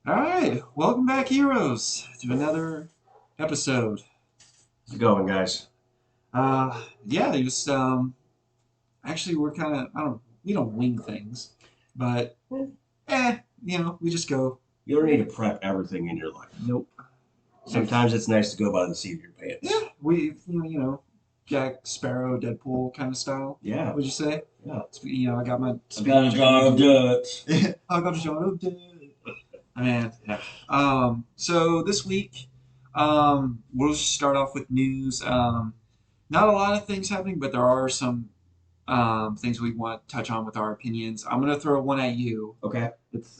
All right, welcome back, heroes, to another episode. How's it going, guys? Yeah, just actually we're kind of we don't wing things, but we just go. You don't need to prep everything in your life. Nope. If Sometimes it's nice to go by the seat of your pants. yeah, we Jack Sparrow, Deadpool kind of style. Yeah, Would you say? yeah. I got my I got a speech jar of energy. nuts. I got a shot of dead. Man, yeah. So this week, we'll start off with news. Not a lot of things happening, but there are some things we want to touch on with our opinions. I'm gonna throw one at you. Okay,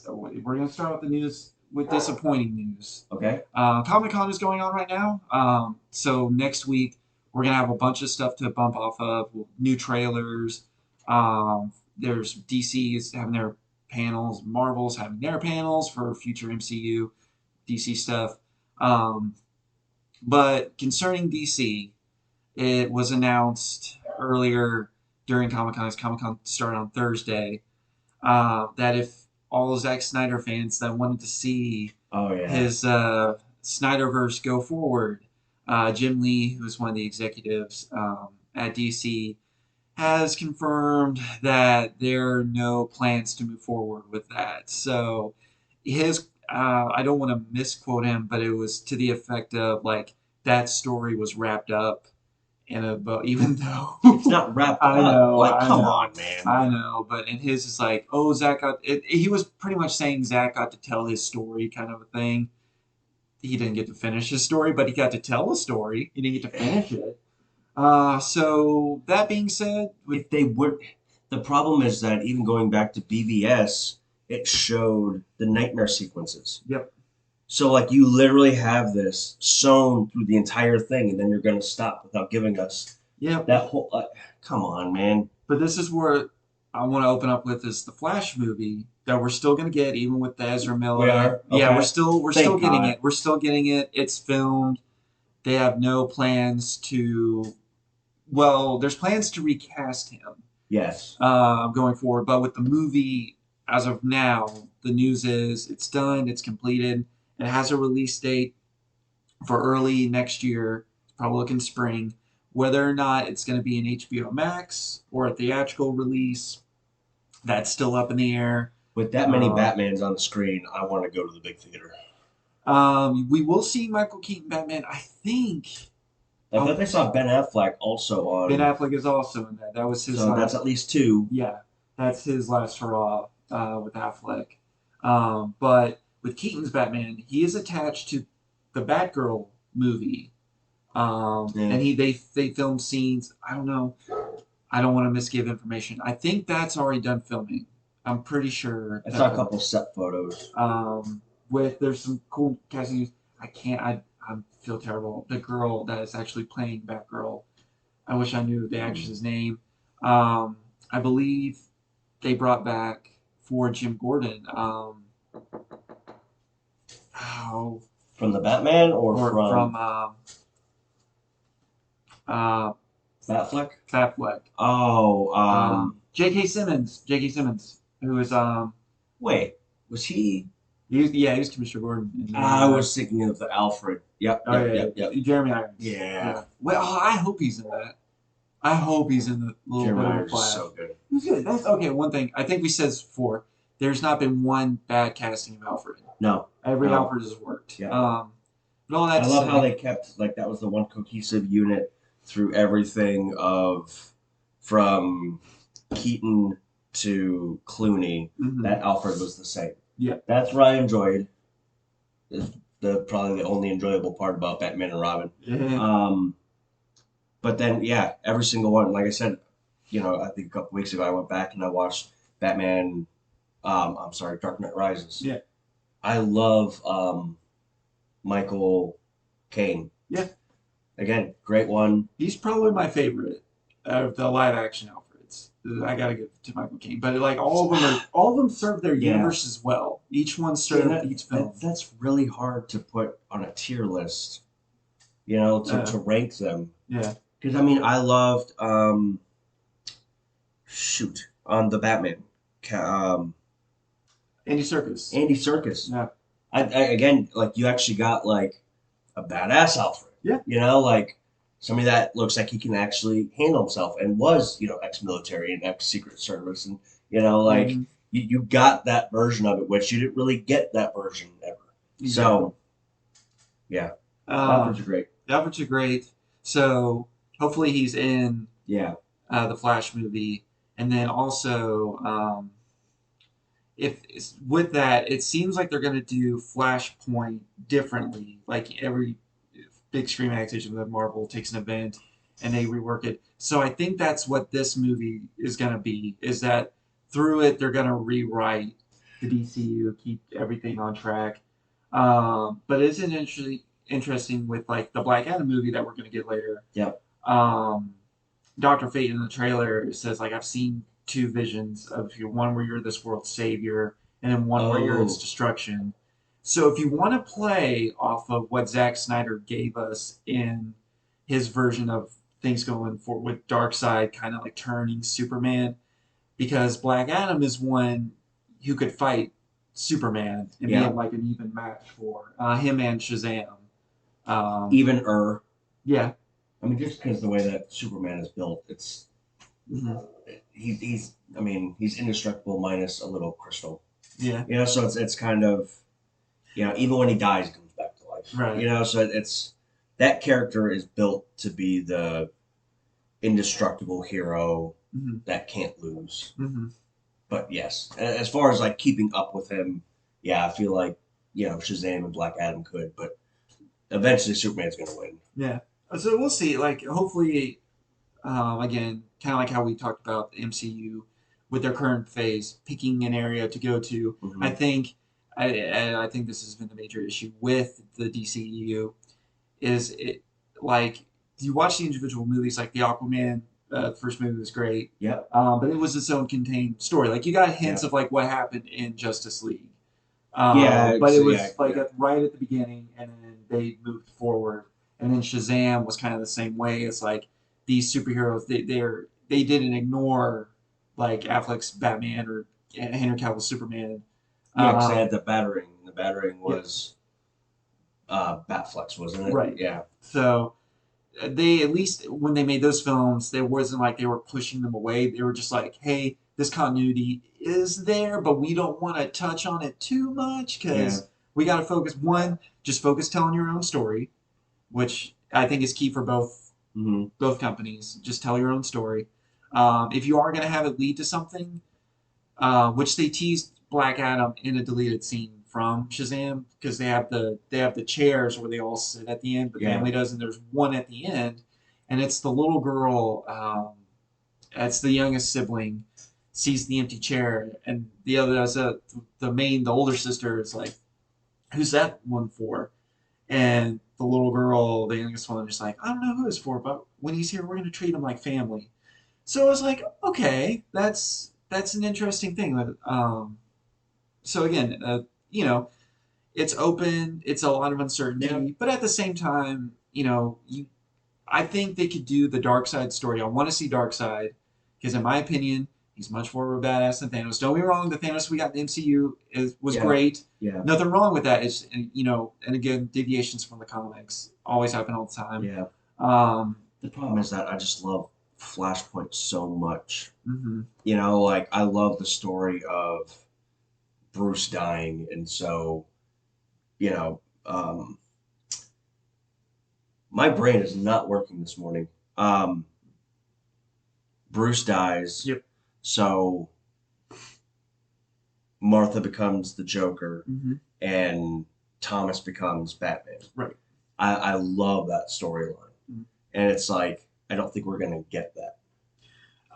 We're gonna start with the news with disappointing news. okay. Comic Con is going on right now. So next week we're gonna have a bunch of stuff to bump off of. New trailers. There's DC is having their panels. Marvel's having their panels for future MCU DC stuff. Um, but concerning DC, it was announced earlier during Comic Con, as Comic Con started on Thursday, that if all Zack Snyder fans that wanted to see Oh yeah. his Snyderverse go forward, Jim Lee, who is one of the executives at DC, has confirmed that there are no plans to move forward with that. So I don't want to misquote him, but it was to the effect of like that story was wrapped up in a boat, even though It's not wrapped I up. know, Like, I come know, on, man. I know, but in his is like, oh, Zach got it. He was pretty much saying Zach got to tell his story, kind of a thing. He didn't get to finish his story, but he got to tell a story. He didn't get to finish it. So that being said, with If they would, the problem is that even going back to BVS, it showed the nightmare sequences. yep, So like you literally have this sewn through the entire thing, and then you're gonna stop without giving us yep. that whole. Come on, man. But this is where I want to open up with is the Flash movie that we're still going to get, even with the Ezra We Miller. are Yeah, okay. we're still Thank getting God. it. We're still getting it. It's filmed. They have no plans to. Well, there's plans to recast him Yes. going forward, but with the movie as of now, the news is it's done. It's completed. It has a release date for early next year. It's probably looking spring. Whether or not it's going to be an HBO Max or a theatrical release, that's still up in the air. With that many Uh, Batmans on the screen, I want to go to the big theater. we will see Michael Keaton Batman. I think I thought I saw Ben Affleck also Ben on, Affleck is also in that. That was his so that's last. at least two. Yeah, that's his last hurrah with Affleck. But with Keaton's Batman, he is attached to the Batgirl movie. Yeah. And they filmed scenes. I don't know. I don't want to misgive information. I think that's already done filming. I'm pretty sure. I saw a couple set photos. With there's some cool casting. I can't. I feel terrible. The girl that is actually playing Batgirl. I wish I knew the actress's name. I believe they brought back for Jim Gordon. Oh, From the Batman or or from from uh, Batfleck? Batfleck. Oh, J.K. Simmons. J.K. Simmons, who is wait, was he? he was Commissioner Gordon. I was thinking of the Alfred. Yep, Oh yep, yeah, yep, yep. Jeremy Irons. Yeah. Well, I hope he's in that. I hope he's in the little Jeremy bit of a Irons is Flash. so good. He's good. That's okay. One thing I think we said this before. There's not been one bad casting of Alfred. No, Every no. Alfred has worked. Yeah. But all that I to love say, how they kept like that was the one cohesive unit through everything of from Keaton to Clooney. mhm, That Alfred was the same. yeah, That's what I enjoyed. Is the probably the only enjoyable part about Batman and Robin. yeah, Um, but then yeah, every single one. Like I said, I think a couple weeks ago I went back and I watched Batman. I'm sorry, Dark Knight Rises. yeah, I love Michael Caine. yeah. Again, great one. He's probably my favorite of the live action Alfreds. I gotta give it to Michael Caine. But like all of them serve their Yeah. universes well. Each one See, served each film. that's really hard to put on a tier list, to rank them. Yeah, Because I mean, I loved shoot on the Batman, Andy Serkis. Andy Serkis. Yeah, Again, like you actually got like a badass Alfred. Yeah. You know, like somebody that looks like he can actually handle himself and was, ex-military and ex-secret service, and like Hmm. you got that version of it, which you didn't really get that version ever. Exactly. So yeah, Alfred's Um, great. the outfits are great. So hopefully he's in Yeah. the Flash movie, and then also if with that, it seems like they're going to do Flashpoint differently. Like every big streaming activity of Marvel takes an event and they rework it. So I think that's what this movie is going to be. Is that through it they're going to rewrite the DCU, keep everything on track. But it's an interesting with like the Black Adam movie that we're going to get later. Yep. Um, Doctor Fate in the trailer says like I've seen two visions of you, one where you're this world's savior, and then one where you're its Oh, destruction. So if you want to play off of what Zack Snyder gave us in his version of things going for with Darkseid kind of like turning Superman, because Black Adam is one who could fight Superman and be yeah. in like an even match for him and Shazam. Um, Even yeah. I mean, just because the way that Superman is built, it's Hmm. he's I mean, he's indestructible minus a little crystal. Yeah. So it's kind of, even when he dies, he comes back to life. Right. So it's that character is built to be the indestructible hero Hmm. that can't lose. Hmm. But yes, as far as like keeping up with him, yeah, I feel like Shazam and Black Adam could, but eventually Superman's gonna win. Yeah. So we'll see. Like, hopefully, again, kind of like how we talked about the MCU with their current phase, picking an area to go to. I Hmm. think, I think this has been the major issue with the DCEU is it like you watch the individual movies like the Aquaman first movie was great, Yep. but it was its own contained story. Like you got hints Yeah. of like what happened in Justice League, but it Yeah. was like Yeah. right at the beginning, and then they moved forward. And then Shazam was kind of the same way. It's like these superheroes they didn't ignore like Affleck's Batman or Henry Cavill's Superman. Yeah. Because they Um, had the battering. The battering yeah, was Batflex, wasn't it? right. Yeah. So they at least when they made those films, there wasn't like they were pushing them away. They were just like, hey, this continuity is there, but we don't want to touch on it too much Yeah. because we got to focus. One, just focus telling your own story, which I think is key for Hmm. both companies. Just tell your own story. If you are going to have it lead to something, which they teased Black Adam in a deleted scene from Shazam because they have the chairs where they all sit at the end. The Yeah. family does, and there's one at the end, and it's the little girl. That's the youngest sibling sees the empty chair, and the other the older sister is like, "Who's that one for?" And the little girl, the youngest one, is like, "I don't know who it's for, but when he's here, we're gonna treat him like family." So I was like, okay, that's an interesting thing. So again, it's open. It's a lot of Yeah. uncertainty, but at the same time, I think they could do the dark side story. I want to see dark side because, in my opinion, he's much more of a badass than Thanos. Don't be wrong. The Thanos we got in the MCU was Yeah. great. Yeah. Nothing wrong with that. It's and again, deviations from the comics always happen all the time. Yeah. Um, The problem is that I just love Flashpoint so much. mhm. Like I love the story of Bruce dying, and so you know, my brain is not working this morning. Um, Bruce dies, Yep. so Martha becomes the Joker, Hmm. and Thomas becomes Batman. Right. I love that storyline, Mhm. and it's like I don't think we're gonna get that.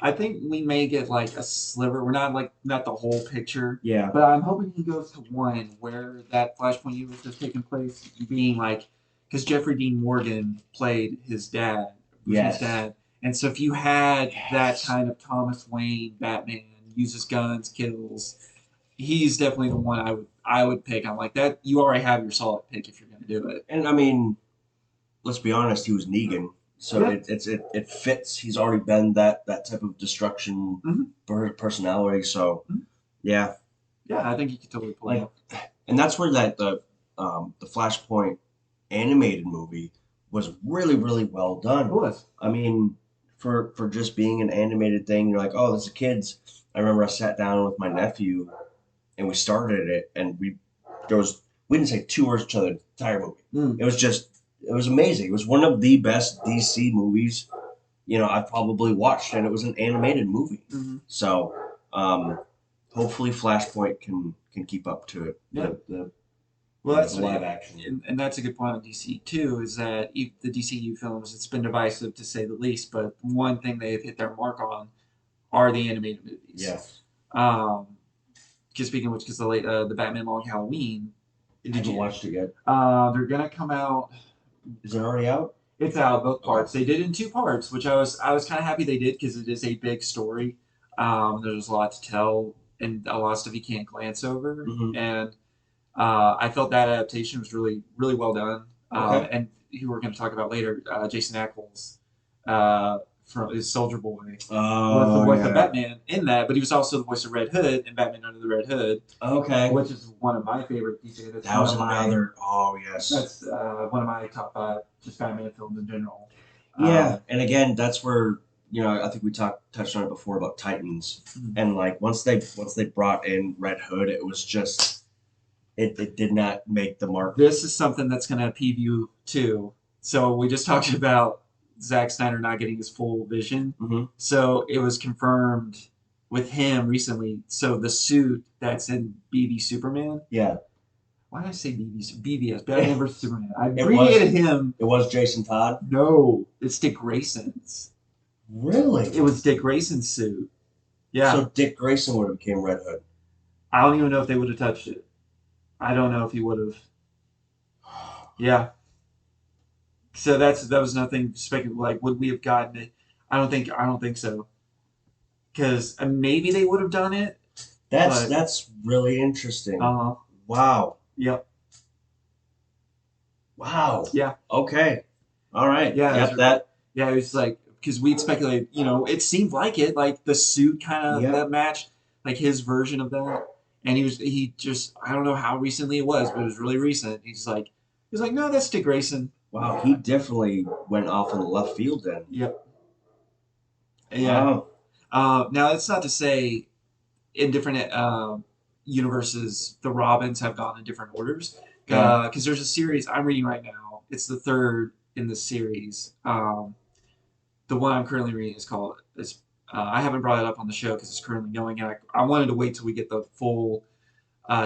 I think we may get like a sliver. We're not the whole picture, Yeah. but I'm hoping he goes to one where that Flashpoint universe has taken place, being like because Jeffrey Dean Morgan played his dad, Bruce's Yes. dad, and so if you had that Yes. kind of Thomas Wayne Batman, uses guns, kills, he's definitely the one I would pick. I'm like that. You already have your solid pick if you're going to do it. And I mean, let's be honest, he was Negan, so Yeah. it fits. He's already been that type of destruction Hmm. personality. So Hmm. yeah, Yeah, I think you could totally pull it like off. And that's where the Flashpoint animated movie was really really well It done. was. I mean, for just being an animated thing, you're like, oh, this is kids. I remember I sat down with my nephew and we started it, and there was we didn't say two words to each other the entire movie. Mm. It was amazing. It was one of the best DC movies I've probably watched, and it was an animated movie. Mm-hmm. So hopefully Flashpoint can keep up to it. Yeah. The Well, the that's live action. and that's a good point on DC too. Is that the DCU films? It's been divisive to say the least, but one thing they've hit their mark on are the animated movies. Yes. Um, because speaking of which, because the Batman Long Halloween, I haven't watched it yet. they're gonna come out. Is it already out? It's out both parts. Okay. They did it in two parts, which I was kind of happy they did because it is a big story. There's a lot to tell and a lot of stuff you can't glance over, Hmm. and I felt that adaptation was really really well done. Okay. And who we're going to talk about later, Jason Ackles, uh, from his Soldier Boy, was the Oh voice of yeah. Batman in that, but he was also the voice of Red Hood in Batman Under the Red Hood, Okay. which is one of my favorite DC. That's That one was of my another. Oh yes. that's one of my top five just Batman films in general. Yeah, Um, and again, that's where I think we touched on it before about Titans, and like once they brought in Red Hood, it was just it did not make the mark. this is something that's going to peeve you too. So we just talked about Zack Snyder not getting his full vision. Hmm. So it was confirmed with him recently. So the suit that's in BB Superman. Yeah, Why did I say BBS? Batman vs Superman. I it was abbreviated him. it was Jason Todd. No, it's Dick Grayson's. Really? It was Dick Grayson's suit. Yeah, So Dick Grayson would have became Red Hood. I don't even know if they would have touched it. I don't know if he would have. Yeah. So that was nothing speculative. Like, would we have gotten it? I don't think so. Because maybe they would have done it, That's but that's really interesting. uh, Wow. yep, Wow. yeah, Okay. All right. yeah, Yep. That. yeah. It was like because we'd speculate. It seemed like it, like the suit kind of Yep. that matched, like his version of that. And he just I don't know how recently it was, but it was really recent. He's like, no, that's Dick Grayson. Wow. He definitely went off in the left field then. Yep, yeah. Wow. Now it's not to say in different universes, the Robins have gone in different orders. Yeah. Because there's a series I'm reading right now. It's the third in the series. The one I'm currently reading is called. I haven't brought it up on the show because it's currently going. And I wanted to wait till we get the full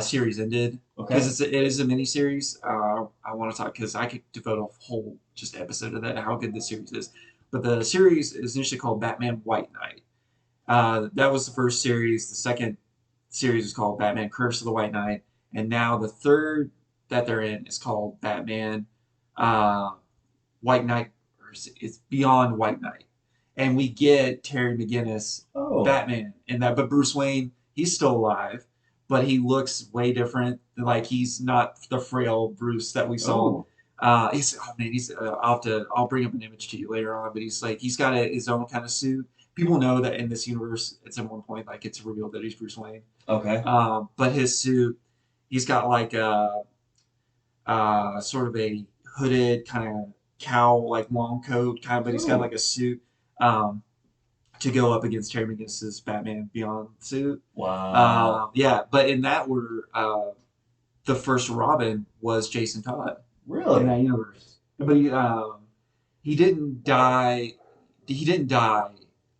series ended Okay. because it is a mini series. I want to talk because I could devote a whole just episode of that. How good this series is. But the series is initially called Batman White Knight. That was the first series. The second series is called Batman Curse of the White Knight, and now the third that they're in is called Batman uh, White Knight. Or it's Beyond White Knight, and we get Terry McGinnis Oh. Batman in that. But Bruce Wayne, he's still alive, but he looks way different. Like he's not the frail Bruce that we saw. Oh. I'll bring up an image to you later on, but he's got his own kind of suit. People know that in this universe, it's at one point like it's revealed that he's Bruce Wayne. Okay. But his suit, he's got like a sort of a hooded kind of cowl, like long coat kind of, but he's got Oh. like a suit um, to go up against Terry McGinnis's Batman Beyond suit. Wow. Yeah, but in that order, the first Robin was Jason Todd in that Really? universe. But he didn't die. He didn't die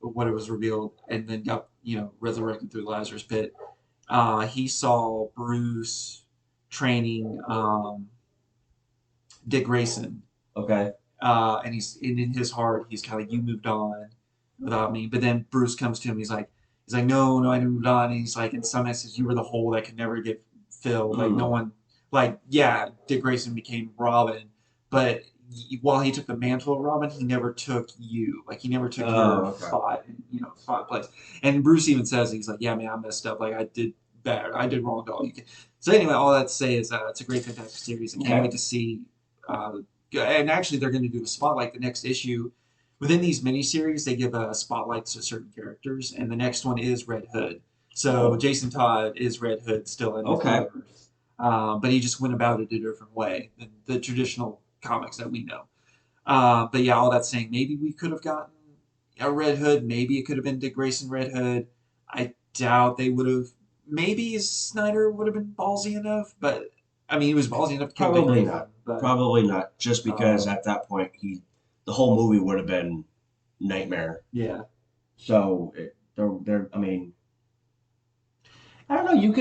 when it was revealed, and then got resurrected through Lazarus Pit. He saw Bruce training Dick Grayson, Okay. and in his heart he's kind of like you moved on without me. But then Bruce comes to him. He's like no, no, I moved on. And he's like in some essence you were the hole that could never get filled. Like no Mm. one, like yeah, Dick Grayson became Robin, but while he took the mantle of Robin, he never took you. Like he never took Oh. your Okay. spot and place. And Bruce even says he's like, yeah, man, I messed up. Like I did bad. I did wrong to all you. So anyway, all that to say is it's a great, fantastic series. I can't Okay. wait to see. Uh, and actually, they're going to do a spotlight the next issue. Within these miniseries, they give spotlights to certain characters, and the next one is Red Hood. So Oh. Jason Todd is Red Hood still in this Okay. universe. But he just went about it a different way than the traditional comics that we know. But yeah, all that saying, maybe we could have gotten a Red Hood. Maybe it could have been Dick Grayson Red Hood. I doubt they would have. Maybe Snyder would have been ballsy enough, but I mean, he was ballsy enough to kill Dick Probably Grayson. not. But Probably not. Just because um, at that point the whole movie would have been nightmare. yeah, So I mean, I don't know. You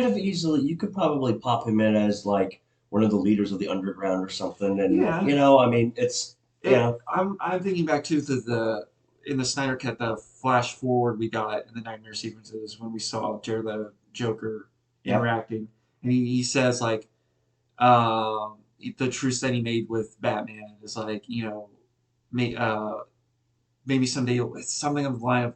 could probably pop him in as like one of the leaders of the underground or something. And yeah. I mean, it's I'm thinking back to the in the Snyder cut, the flash forward we got in the nightmare sequences when we saw Jared Leto Joker yep, interacting, and he says like the truce that he made with Batman is like, may, uh, maybe someday it's something of the line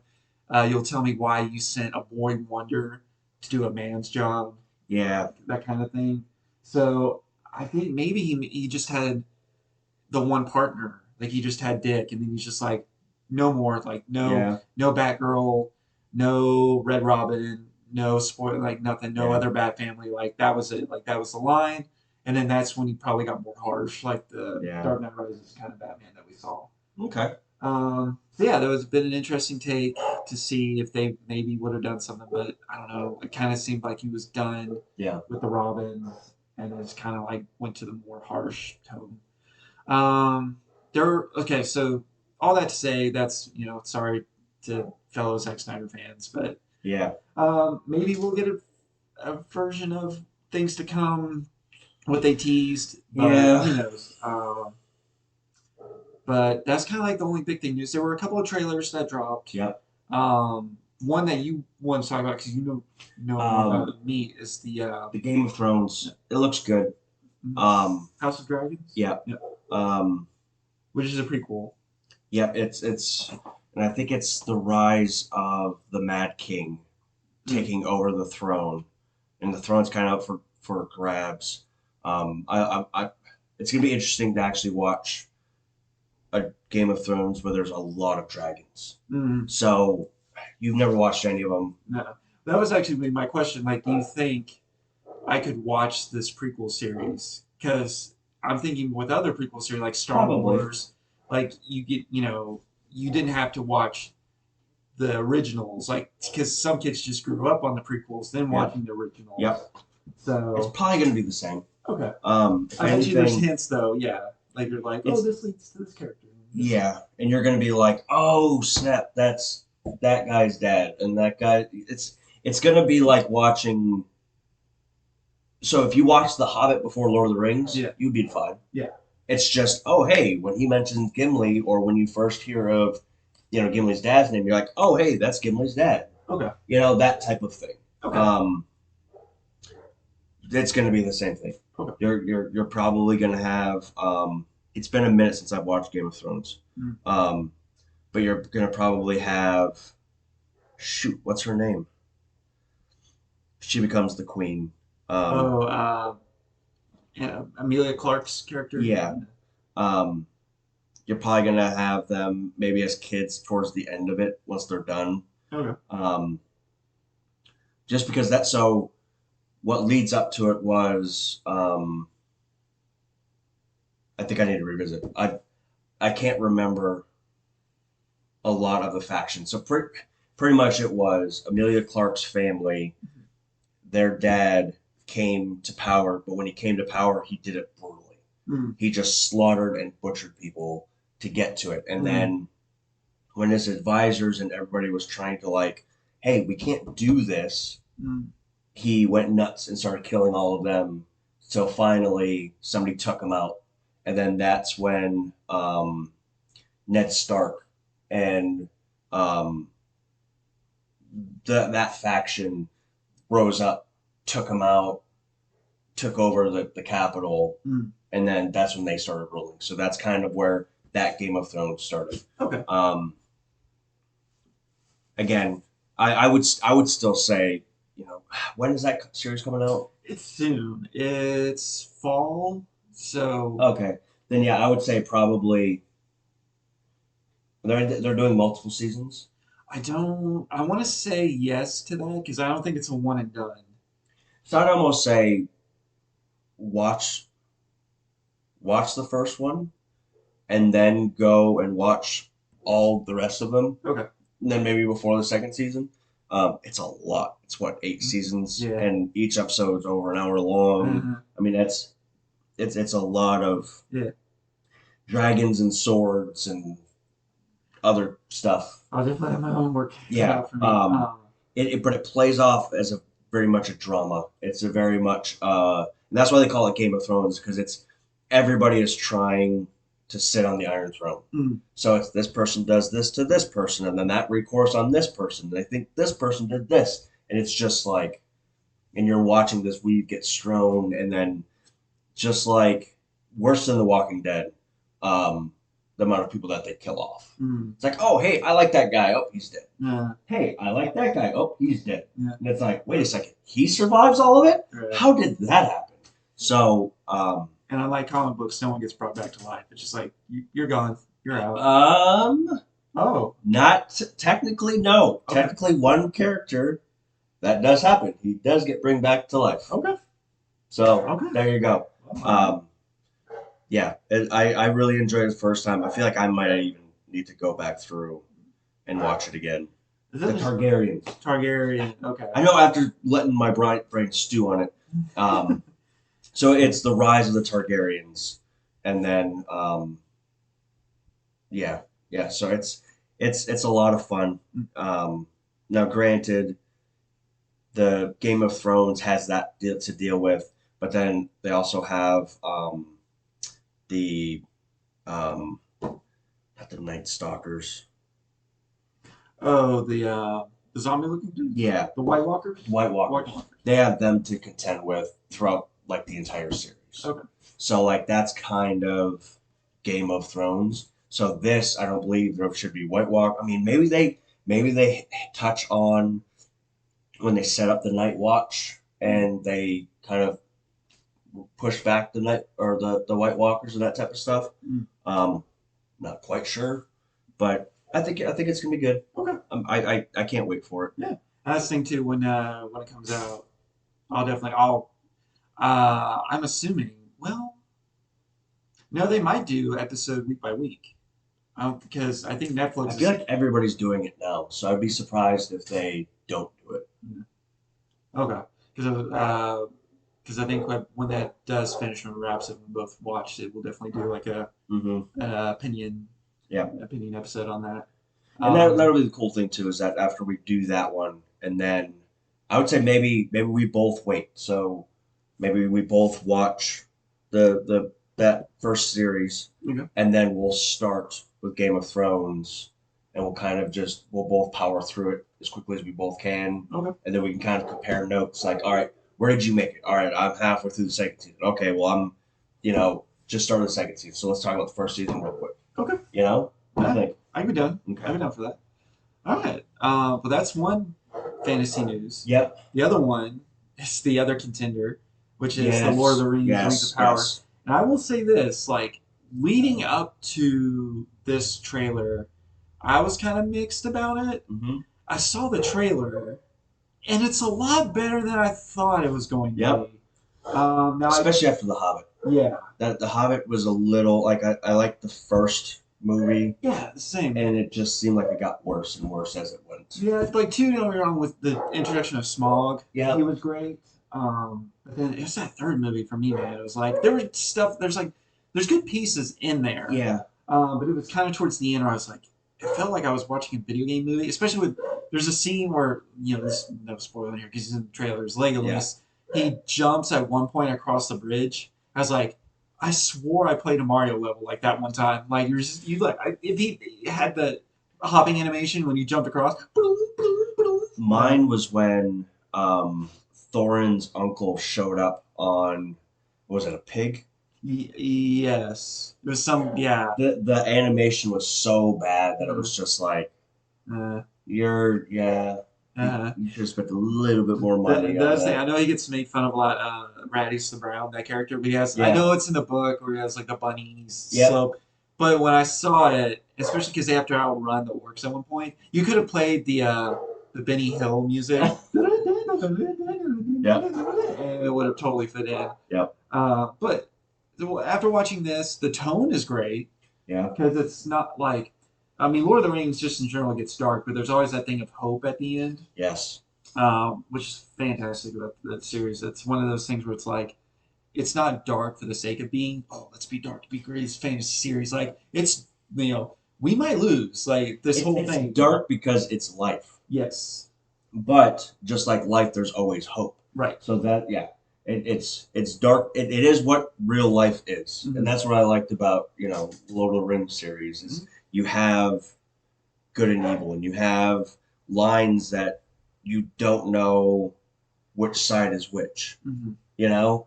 of you'll tell me why you sent a boy wonder to do a man's job, yeah, that kind of thing. So I think maybe he just had the one partner. Like he just had Dick, and then he's just like, no more. Like yeah, no Batgirl, no Red Robin, no spoil, like nothing, no yeah, other Bat Family. Like that was it. Like that was the line. And then that's when he probably got more harsh, like the yeah. Dark Knight Rises kind of Batman that we saw. Okay. So yeah, that was been an interesting take to see if they maybe would have done something, but I don't know. It kind of seemed like he was done Yeah. with the Robins, and it just kind of like went to the more harsh tone. Okay. So all that to say, that's sorry to fellow Zack Snyder fans, but Yeah. maybe we'll get a version of things to come, what they teased, but Yeah. who knows? But that's kind of like the only big thing news. There were a couple of trailers that dropped. Yep. One that you want to talk about because you know more about Um, it than me is the the Game of Thrones. It looks good. Um, House of Dragons. yeah. Yeah, Um, which is a prequel. yeah. And I think it's the rise of the Mad King Mm. taking over the throne, and the throne's kind of up for grabs. It's gonna be interesting to actually watch a Game of Thrones where there's a lot of dragons. Mm. So you've never watched any of them, No, that was actually my question. Like, do you think I could watch this prequel series? Because I'm thinking with other prequel series like Star probably. Wars, like you didn't have to watch the originals, like because some kids just grew up on the prequels, then Yep. watching the originals. Yep. It's So probably gonna be the same. okay, If I bet you there's anything, hints though. Yeah, like you're like, oh, it's this leads to this character. yeah, and you're gonna be like, oh snap, that's that guy's dad, and that guy. It's gonna be like watching. So if you watch The Hobbit before Lord of the Rings, Yeah, you'd be fine. yeah, It's just, oh hey, when he mentions Gimli, or when you first hear of, Gimli's dad's name, you're like, oh hey, that's Gimli's dad. okay, That type of thing. okay, Um, it's gonna be the same thing. okay. You're probably gonna have. It's been a minute since I've watched Game of Thrones. Mm. Um, but you're gonna probably have shoot, what's her name? She becomes the queen. Um, Oh, yeah, Amelia Clark's character. yeah. Um, you're probably gonna have them maybe as kids towards the end of it once they're done. Okay. Um, just because that's so. What leads up to it was, I think I need to revisit. I can't remember a lot of the factions. So pretty much it was Amelia Clark's family. Their dad came to power, but when he came to power, he did it brutally. Mm. He just slaughtered and butchered people to get to it. And Mm. then when his advisors and everybody was trying to like, hey, we can't do this, Mm. he went nuts and started killing all of them. So finally, somebody took him out, and then that's when Ned Stark and um, that faction rose up, took him out, took over the capital, Mm. and then that's when they started ruling. So that's kind of where that Game of Thrones started. Okay. Again, I would still say, when is that series coming out? It's soon. It's fall, so Okay, then yeah, I would say probably they're doing multiple seasons. I don't. I want to say yes to that because I don't think it's a one and done. So I'd almost say watch the first one and then go and watch all the rest of them. Okay. And then maybe before the second season. It's a lot. It's what, 8 seasons, Yeah. and each episode's over an hour long. Mm-hmm. I mean, it's a lot of Yeah. dragons and swords and other stuff. I'll definitely have my homework cut Yeah. out for me. But it plays off as a very much a drama. It's a very much, and that's why they call it Game of Thrones, because it's everybody is trying to sit on the Iron Throne. Mm. So it's this person does this to this person, and then that recourse on this person. They think this person did this, and it's just like, and you're watching this weed get strewn, and then just like worse than The Walking Dead, the amount of people that they kill off. Mm. It's like, oh, hey, I like that guy. Oh, he's dead. Yeah. Hey, I like that guy. Oh, he's dead. Yeah. And it's like, wait a second, he survives all of it? Right. How did that happen? So, and unlike comic books, no one gets brought back to life. It's just like you're gone, you're out. Oh, not technically, no. Okay. Technically, one character that does happen. He does get bring back to life. Okay. So Okay. there you go. Yeah, I really enjoyed it the first time. I feel like I might even need to go back through and watch it again. Is The that Targaryens. Targaryen? Okay. I know after letting my brain stew on it. So it's the rise of the Targaryens, and then yeah. So it's a lot of fun. Now, granted, the Game of Thrones has that to deal with, but then they also have the not the Night Stalkers. Oh, the zombie-looking dudes. Yeah, The White Walkers. White Walkers. They have them to contend with throughout like the entire series. Okay. So like that's kind of Game of Thrones. So this, I don't believe there should be White Walk. I mean, maybe they touch on when they set up the Night Watch and they kind of push back the night or the White Walkers and that type of stuff. Not quite sure, but I think it's gonna be good. Okay. I can't wait for it. Yeah. I was thinking too when it comes out, I'm assuming. Well, no, they might do episode week by week. Because I think Netflix. I feel like everybody's doing it now, so I'd be surprised if they don't do it. Okay. Because I think when that does finish, when it wraps up and we both watched it, we'll definitely do like a an opinion episode on that. And that'll be the cool thing too, is that after we do that one, and then I would say maybe we both wait. So maybe we both watch that first series, and then we'll start with Game of Thrones, and we'll both power through it as quickly as we both can, and then we can kind of compare notes. Like, all right, where did you make it? All right, I'm halfway through the second season. Okay, well I'm, just started the second season, so let's talk about the first season real quick. Okay. I think I'd be done. Okay. I'd be down for that. All right. Well, that's one fantasy news. Yep. The other one is the Other Contender, which is the Lord of the Rings, Rings of Power. Yes. And I will say this, like, leading up to this trailer, I was kind of mixed about it. Mm-hmm. I saw the trailer, and it's a lot better than I thought it was going to be. Now Especially after The Hobbit. Yeah. The Hobbit was a little, like, I liked the first movie. Yeah, the same. And it just seemed like it got worse and worse as it went. Yeah, like, too, don't get me wrong, with the introduction of Smaug, Yeah. he was great. But then it was that third movie for me, man. It was like, there's good pieces in there. Yeah. But it was kind of towards the end where I was like, it felt like I was watching a video game movie, especially there's a scene where, there's no spoiler here because he's in the trailers, Legolas, he jumps at one point across the bridge. I was like, I swore I played a Mario level like that one time. Like, if he had the hopping animation when you jumped across. Mine was when Thorin's uncle showed up on, what was it, a pig? Yes. It was The animation was so bad that it was just like, you should have spent a little bit more money on that. I know he gets made fun of a lot, Radius the Brown, that character, but I know it's in the book where he has like the bunnies. Yep. So, but when I saw it, especially because they have to outrun the orcs at one point, you could have played the Benny Hill music. Yeah. it would have totally fit in. Yep. But after watching this, the tone is great Yeah. because it's not like, I mean, Lord of the Rings just in general gets dark, but there's always that thing of hope at the end, Yes. which is fantastic about that series. It's one of those things where it's like, it's not dark for the sake of being, oh, let's be dark to be greatest fantasy series. Like, it's, we might lose, like, this whole It's thing. dark because it's life. Yes. But just like life, there's always hope. Right. So that, yeah, it's dark. It is what real life is, Mhm. and that's what I liked about Lord of the Rings series is you have good and evil, and you have lines that you don't know which side is which. Mm-hmm. Yeah.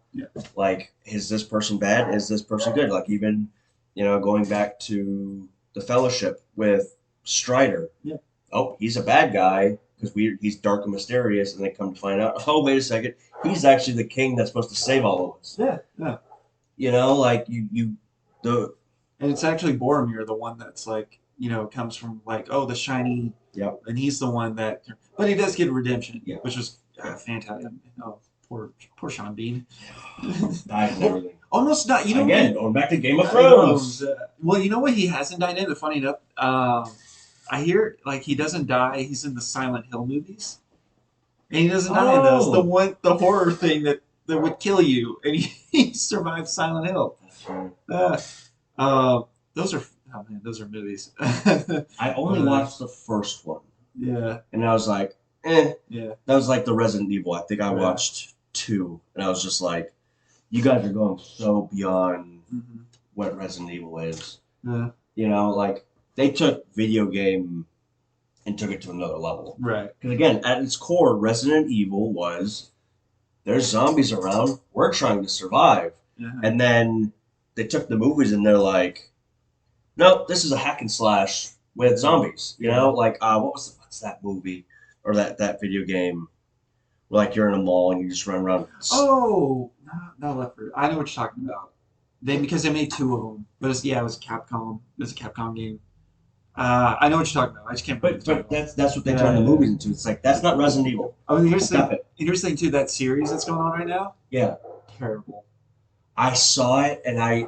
Like, is this person bad? Is this person good? Like even going back to the Fellowship with Strider. Yeah. Oh, he's a bad guy because he's dark and mysterious, and they come to find out, oh, wait a second, he's actually the king that's supposed to save all of us. Yeah, yeah. Like the and it's actually Boromir, the one that's like, comes from like, oh, the shiny. Yep. And he's the one that, but he does get redemption, Yeah. which was fantastic. Oh, poor Sean Bean. died and everything. Almost not. Again, going back to Game of Thrones. Well, you know what? He hasn't died in. Funny enough, I hear like he doesn't die. He's in the Silent Hill movies, and he doesn't die in those. The horror thing that would kill you, and he survived Silent Hill. That's right. Those are those are movies. I only watched the first one. Yeah. And I was like, eh. Yeah. That was like the Resident Evil. I think I watched 2, and I was just like, you guys are going so beyond what Resident Evil is. Yeah. Like they took video game and took it to another level. Right. Because again, at its core, Resident Evil was there's zombies around. We're trying to survive. And then they took the movies and they're like, no, this is a hack and slash with zombies. What's that movie or that video game where like you're in a mall and you just run around? Oh, not Left 4 Dead. I know what you're talking about. Because they made 2 of them, but it was Capcom. It was a Capcom game. I know what you're talking about. I just can't. But that's what they turn the movies into. It's like that's not Resident Evil. Oh, and here's the thing too. That series that's going on right now. Yeah. Terrible. I saw it and I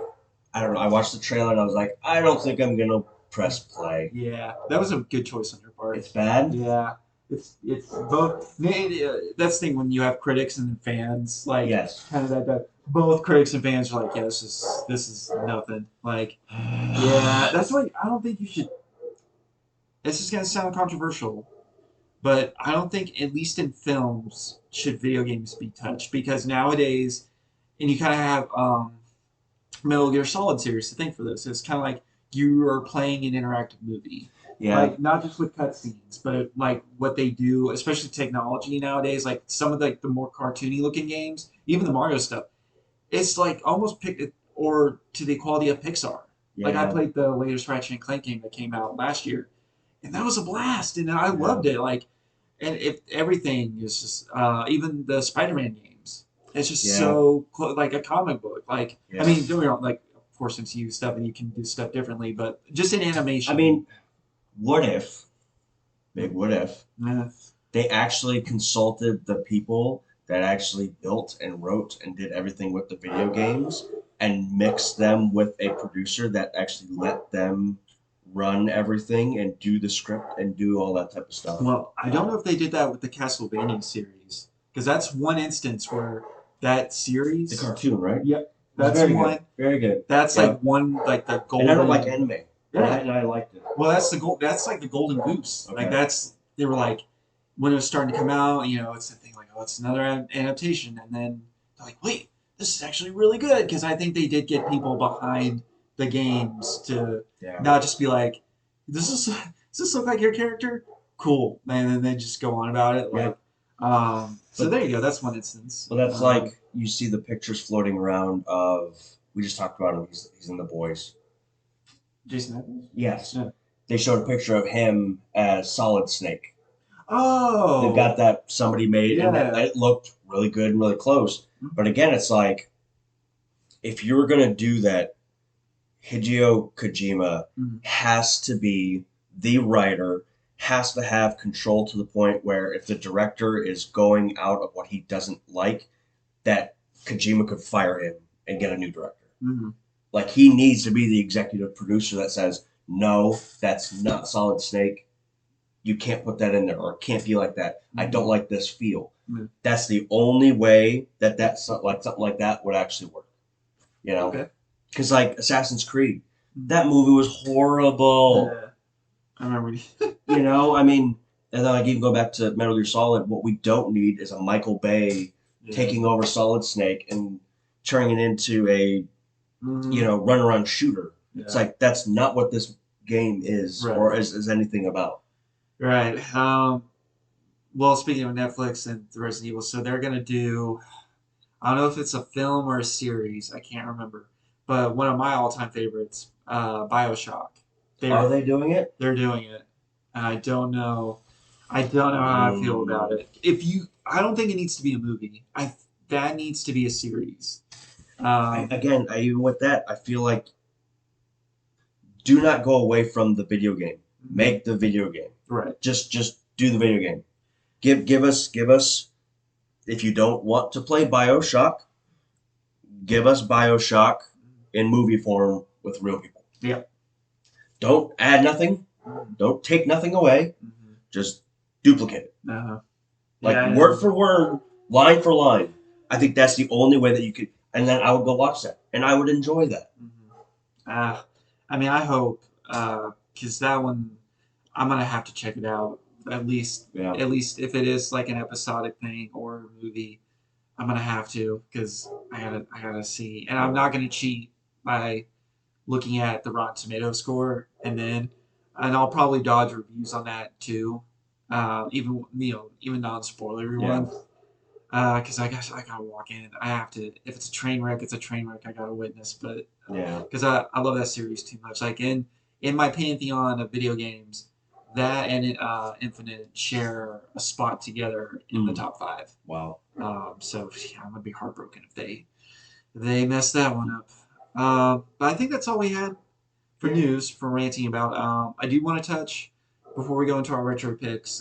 don't know. I watched the trailer and I was like, I don't think I'm gonna press play. Yeah, that was a good choice on your part. It's bad. Yeah, it's both. That's the thing when you have critics and fans, like kind of that. Both critics and fans are like, yeah, this is nothing. Like, yeah, that's why I don't think you should. This is gonna sound controversial, but I don't think, at least in films, should video games be touched because nowadays, and you kind of have Metal Gear Solid series to thank for this. It's kind of like you are playing an interactive movie. Yeah. Like not just with cutscenes, but like what they do, especially technology nowadays. Like some of the more cartoony looking games, even the Mario stuff, it's like almost picked or to the quality of Pixar. Yeah. Like I played the latest Ratchet and Clank game that came out last year, and that was a blast, and I loved it. Like, and if everything is just even the Spider-Man games, it's just so like a comic book. Like, I mean, don't get me wrong, like of course MCU stuff and you can do stuff differently, but just in animation. I mean, what if they actually consulted the people that actually built and wrote and did everything with the video games and mixed them with a producer that actually let them run everything and do the script and do all that type of stuff? Well, I don't know if they did that with the Castlevania series because that's one instance where that series, the cartoon, right? Yep, that's very one. Good. Very good. That's like one like the golden. And I don't like anime. Yeah, and I liked it. Well, that's like the golden goose. Okay. Like they were like when it was starting to come out, it's the thing like, oh, it's another adaptation, and then they're like, wait, this is actually really good because I think they did get people behind the games to not just be like, does this look like your character? Cool, and then they just go on about it. Like, so there you go. That's one instance. Well, that's like you see the pictures floating around of. We just talked about him. He's in The Boys. Jason Ackles? Yes. Yeah. They showed a picture of him as Solid Snake. Oh. They've got that somebody made, and it looked really good and really close. Mm-hmm. But again, it's like, if you're going to do that, Hideo Kojima has to be the writer, has to have control to the point where if the director is going out of what he doesn't like, that Kojima could fire him and get a new director. Mm-hmm. Like he needs to be the executive producer that says, no, that's not Solid Snake. You can't put that in there, or it can't be like that. I don't like this feel. Mm-hmm. That's the only way that something like that would actually work. You know, Okay. because like Assassin's Creed, that movie was horrible. Yeah. I remember. You know, I mean, and then like even go back to Metal Gear Solid. What we don't need is a Michael Bay taking over Solid Snake and turning it into a run around shooter. Yeah. It's like that's not what this game is, Right. or is anything about. Right. Well, speaking of Netflix and the Resident Evil, so they're gonna do. I don't know if it's a film or a series. I can't remember. But one of my all-time favorites, BioShock. Are they doing it? They're doing it, and I don't know. I don't know how I feel about it. I don't think it needs to be a movie. That needs to be a series. Even with that, I feel like do not go away from the video game. Make the video game. Right. Just do the video game. Give us. If you don't want to play BioShock, give us BioShock in movie form with real people. Yeah. Don't add nothing. Don't take nothing away. Mm-hmm. Just duplicate it. Uh-huh. Like word for word, line for line. I think that's the only way that you could. And then I would go watch that, and I would enjoy that. Mm-hmm. I mean, I hope because that one, I'm gonna have to check it out at least. Yeah. At least if it is like an episodic thing or a movie, I'm gonna have to because I gotta see, and I'm not gonna cheat by looking at the Rotten Tomato score, and I'll probably dodge reviews on that too, even non-spoilery ones. Because I guess I gotta walk in. I have to. If it's a train wreck, it's a train wreck. I gotta witness. But because I love that series too much. Like in my pantheon of video games, that and Infinite share a spot together in the top 5. Wow. So yeah, I'm gonna be heartbroken if they mess that one up. But I think that's all we had for news for ranting about. I do want to touch before we go into our retro picks.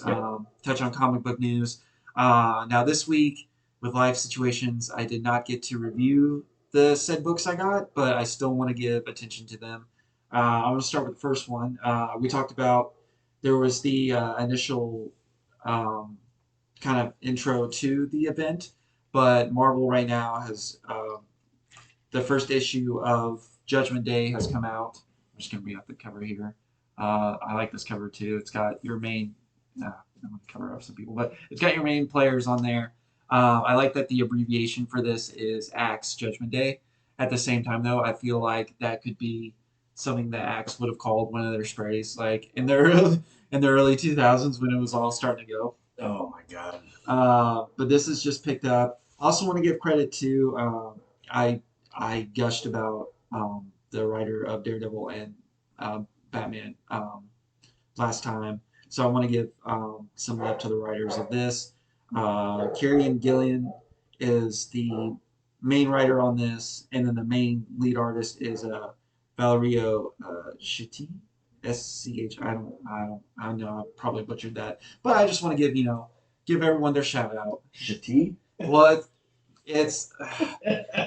Touch on comic book news. Now this week with life situations, I did not get to review the said books I got, but I still want to give attention to them. I'm going to start with the first one. We talked about there was the initial kind of intro to the event, but Marvel right now has the first issue of Judgment Day has come out. I'm just going to read out the cover here. I like this cover too. It's got your main. I'm going to cover up some people, but it's got your main players on there. I like that the abbreviation for this is Axe Judgment Day. At the same time, though, I feel like that could be something that Axe would have called one of their sprays, like in the early 2000s when it was all starting to go. Oh my god! But this is just picked up. I also want to give credit to I gushed about the writer of Daredevil and Batman last time. So I want to give some love to the writers of this. Kieran Gillen is the main writer on this, and then the main lead artist is Valerio Schiti. SCH. I know I probably butchered that, but I just want to give everyone their shout out. Schiti. Well, it's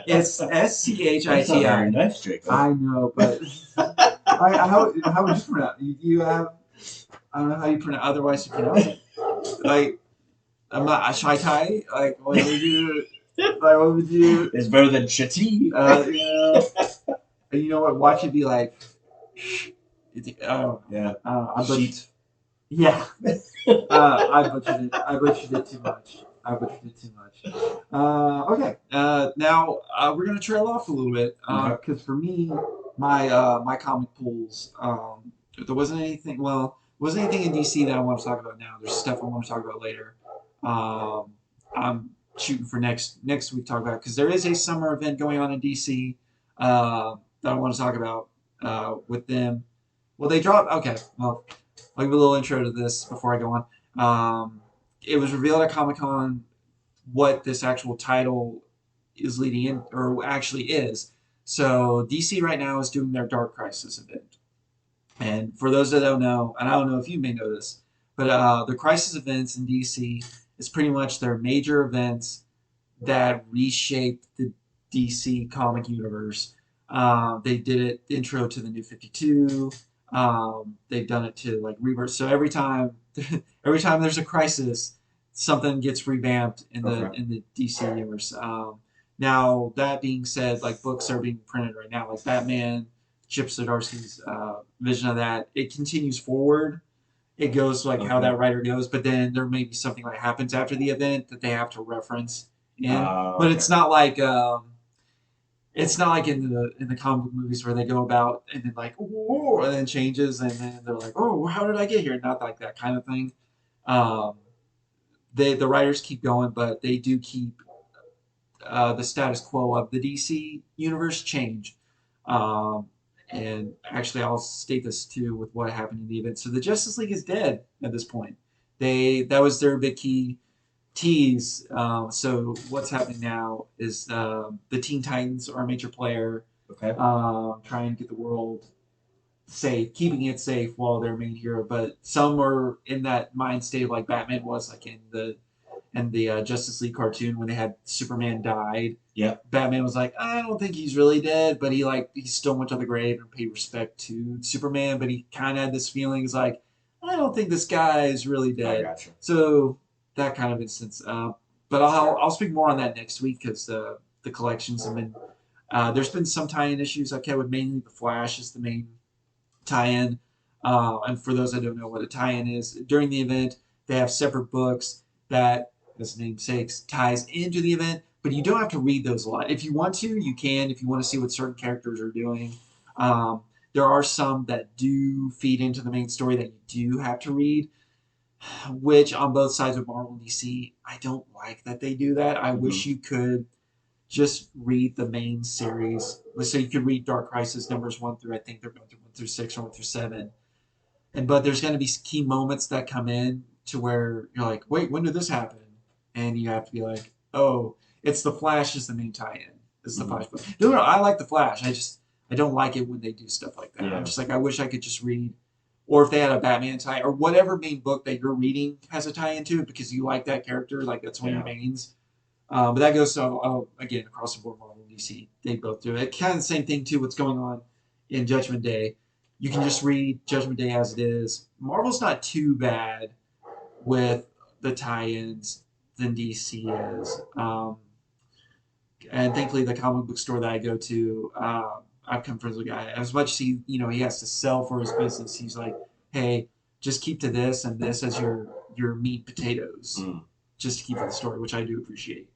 SCHITI. Very nice, Jacob. I know, but how would you pronounce? You have. I don't know how you pronounce. Otherwise, you pronounce it. Like, I'm not a shy tie. Like, what would you? Like, what would you? It's better than shitty. You know what? Watch it be like. Yeah. I butchered. Yeah. I butchered it. I butchered it too much. Okay. Now we're gonna trail off a little bit because for me, my comic pools, there wasn't anything. Well, wasn't anything in DC that I want to talk about now. There's stuff I want to talk about later. I'm shooting for next week to talk about because there is a summer event going on in DC that I want to talk about with them. Well, they dropped. Okay. Well, I'll give a little intro to this before I go on. It was revealed at Comic-Con what this actual title is leading in, or actually is. So DC right now is doing their Dark Crisis event. And for those that don't know, and I don't know if you may know this, but the Crisis events in DC is pretty much their major events that reshaped the DC comic universe. They did it intro to the New 52. They've done it to like Rebirth. So every time, every time there's a crisis, something gets revamped Okay. in the DC universe. Now that being said, like books are being printed right now, like Batman, Chip Zdarsky's vision of that. It continues forward. It goes like how Okay. that writer goes, but then there may be something that happens after the event that they have to reference in. But Okay. it's not like in the comic book movies where they go about and then like whoa, and then changes and then they're like, oh, how did I get here? Not like that kind of thing. Um, the writers keep going, but they do keep the status quo of the DC universe change. Um, and actually, I'll state this too with what happened in the event. So the Justice League is dead at this point. That was their big key tease. So what's happening now is the Teen Titans are a major player, Okay. trying to get the world safe, keeping it safe while their main hero. But some are in that mind state of like Batman was, like in the Justice League cartoon when they had Superman died. Yep. Batman was like, I don't think he's really dead, but he still went to the grave and paid respect to Superman. But he kind of had this feeling, he's like, I don't think this guy is really I dead. gotcha. So that kind of instance. But I'll speak more on that next week because the collections have been. There's been some tie-in issues. Okay, with mainly the Flash is the main tie-in. And for those that don't know what a tie-in is, during the event they have separate books that, as the name sakes, ties into the event. But you don't have to read those a lot. If you want to, you can. If you want to see what certain characters are doing, um, there are some that do feed into the main story that you do have to read. Which on both sides of Marvel and DC, I don't like that they do that. I Hmm. wish you could just read the main series. Let's say you could read Dark Crisis numbers one through, I think they're going through 1 through 6 or 1 through 7. But there's going to be key moments that come in to where you're like, wait, when did this happen? And you have to be like, oh, it's the Flash is the main tie-in. It's the Hmm. Flash. No, no, I like the Flash. I don't like it when they do stuff like that. I'm Yeah. just like, I wish I could just read, or if they had a Batman tie, or whatever main book that you're reading has a tie-in to it because you like that character, like that's one of your Yeah. mains. But that goes to, again, across the board, Marvel and DC. They both do it. Kind of the same thing too. What's going on in Judgment Day? You can just read Judgment Day as it is. Marvel's not too bad with the tie-ins than DC is. And thankfully, the comic book store that I go to, I've come friends with a guy. As much as he has to sell for his business, he's like, hey, just keep to this and this as your meat potatoes, Mm. just to keep to the story, which I do appreciate.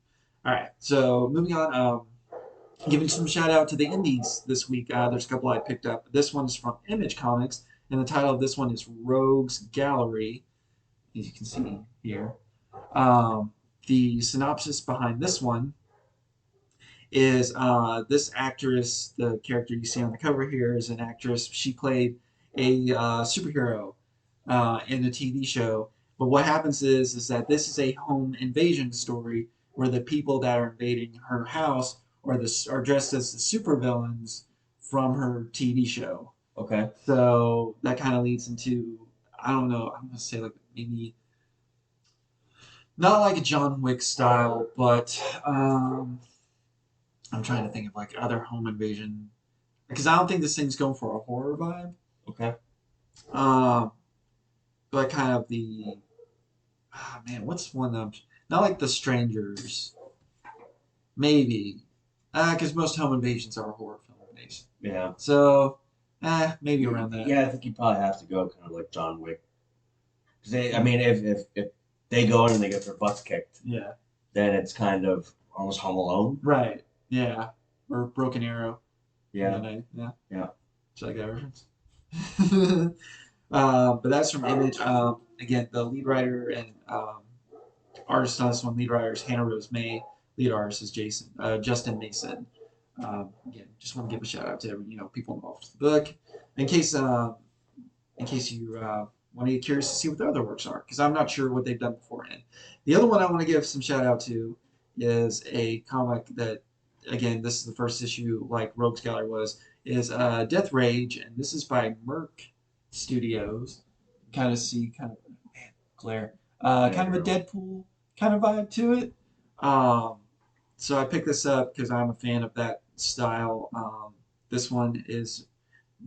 All right, so moving on. Giving some shout out to the indies this week. There's a couple I picked up. This one is from Image Comics, and the title of this one is Rogues Gallery, as you can see here. Um, the synopsis behind this one is this actress, the character you see on the cover here, is an actress. She played a superhero in the TV show. But what happens is that this is a home invasion story where the people that are invading her house are dressed as the supervillains from her TV show. Okay. So that kind of leads into, I don't know, I'm gonna say like maybe not like a John Wick style, but I'm trying to think of like other home invasion because I don't think this thing's going for a horror vibe. Okay. Um, but kind of the man, what's one of not like the strangers, maybe, because most home invasions are horror film based. Yeah. So, maybe around that. Yeah, I think you probably have to go kind of like John Wick. 'Cause I Yeah. mean, if they go in and they get their butts kicked, Yeah. then it's kind of almost Home Alone. Right. Yeah. Or Broken Arrow. Yeah. Yeah. Yeah. Do you like that reference? But that's from Image. Again, the lead writer and artist on this one, lead writer is Hannah Rose May. Lead artist is Justin Mason. Again, just want to give a shout out to people involved with the book. In case in case you want to get curious to see what the other works are, because I'm not sure what they've done beforehand. The other one I want to give some shout out to is a comic that, again, this is the first issue, like Rogues Gallery was, is Death Rage, and this is by Merc Studios. Kind of see, kind of, man, glare. Yeah, Kind of a girl. Deadpool kind of vibe to it. Um, So I picked this up because I'm a fan of that style. This one is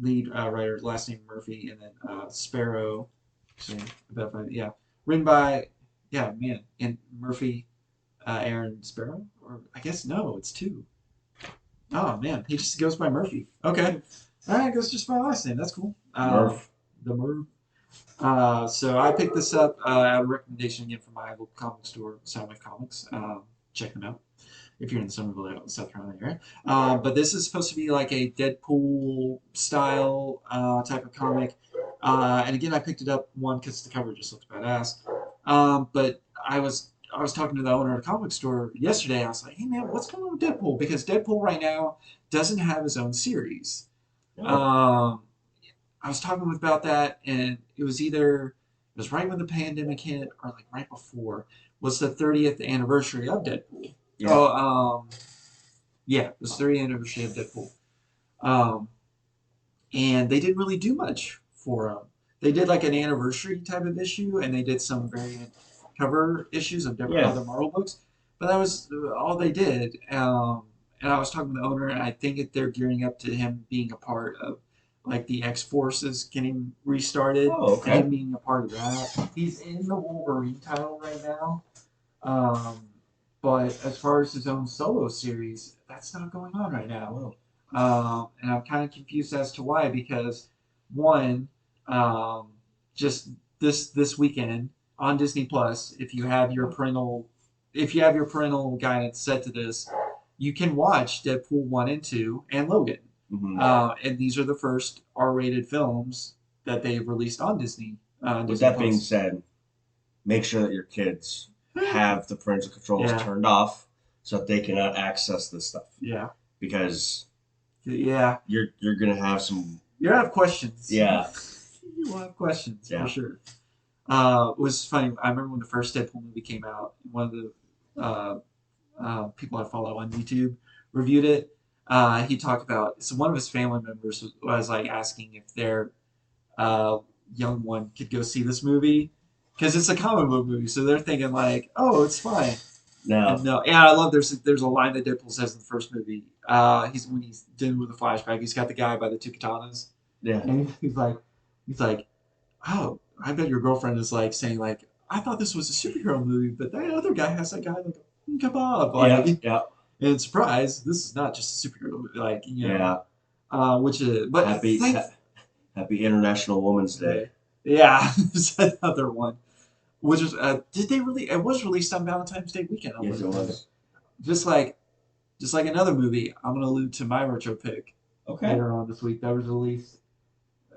lead writer, last name Murphy, and then Sparrow. So yeah, written by man, and Murphy, Aaron Sparrow, or I guess no, it's two. Oh man, he just goes by Murphy. Okay, all right, goes just my last name. That's cool. Murph. The Murph. So I picked this up at a recommendation again from my local comic store, Soundwave Comics. Check them out if you're in the Somerville, South Carolina area. But this is supposed to be like a Deadpool style type of comic. And again, I picked it up one because the cover just looked badass. But I was talking to the owner of the comic store yesterday. I was like, "Hey man, what's going on with Deadpool? Because Deadpool right now doesn't have his own series." No. Um, I was talking with about that, and it was right when the pandemic hit, or like right before, was the 30th anniversary of Deadpool. Yeah. Oh, yeah, it was 30th anniversary of Deadpool. Um, and they didn't really do much for them. They did like an anniversary type of issue, and they did some variant cover issues of different Yeah. other Marvel books, but that was all they did. And I was talking to the owner, and I think that they're gearing up to him being a part of like the X Forces getting restarted, Oh, and okay. him being a part of that. He's in the Wolverine title right now, um, but as far as his own solo series, that's not going on right now. Well, And I'm kind of confused as to why, because one, um, just this weekend on Disney Plus, if you have your parental guidance set to this, you can watch Deadpool 1 and 2 and Logan. mhm. And these are the first R-rated films that they've released on With Disney that being Plus. said, make sure that your kids have the parental controls Yeah, turned off so that they cannot access this stuff yeah, because yeah. you're gonna have some. You'll have questions. Yeah. You will have questions for Yeah. sure. It was funny. I remember when the first Deadpool movie came out. One of the uh, people I follow on YouTube reviewed it. He talked about so one of his family members was like asking if their uh, young one could go see this movie because it's a comic book movie. So they're thinking like, oh, it's fine. Now. And no, yeah, I love there's a line that Deadpool says in the first movie. He's dealing with a flashback. He's got the guy by the two katanas, Yeah. and he's like, oh, I bet your girlfriend is like saying like, I thought this was a superhero movie, but that other guy has that guy like a kebab, Yeah. like, Yeah. and surprise, this is not just a superhero movie, like Yeah. which is but Happy International Women's Day. yeah, there's another one, which is did they really? It was released on Valentine's Day weekend. I Yes, it believe. was. Just like another movie, I'm gonna allude to my retro pick Okay. later on this week that was released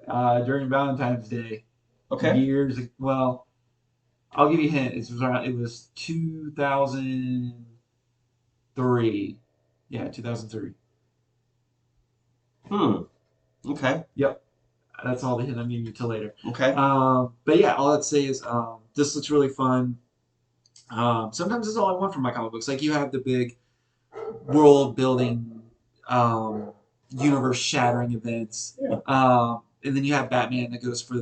during Valentine's Day Okay. years. Well, I'll give you a hint. It was 2003. Yeah, 2003. Hmm. Okay. Yep, that's all the hint I'm giving you till later. Okay. But yeah, all I'd say is this looks really fun. Sometimes that's all I want from my comic books. Like you have the big world building, um, universe shattering events. Yeah. And then you have Batman that goes for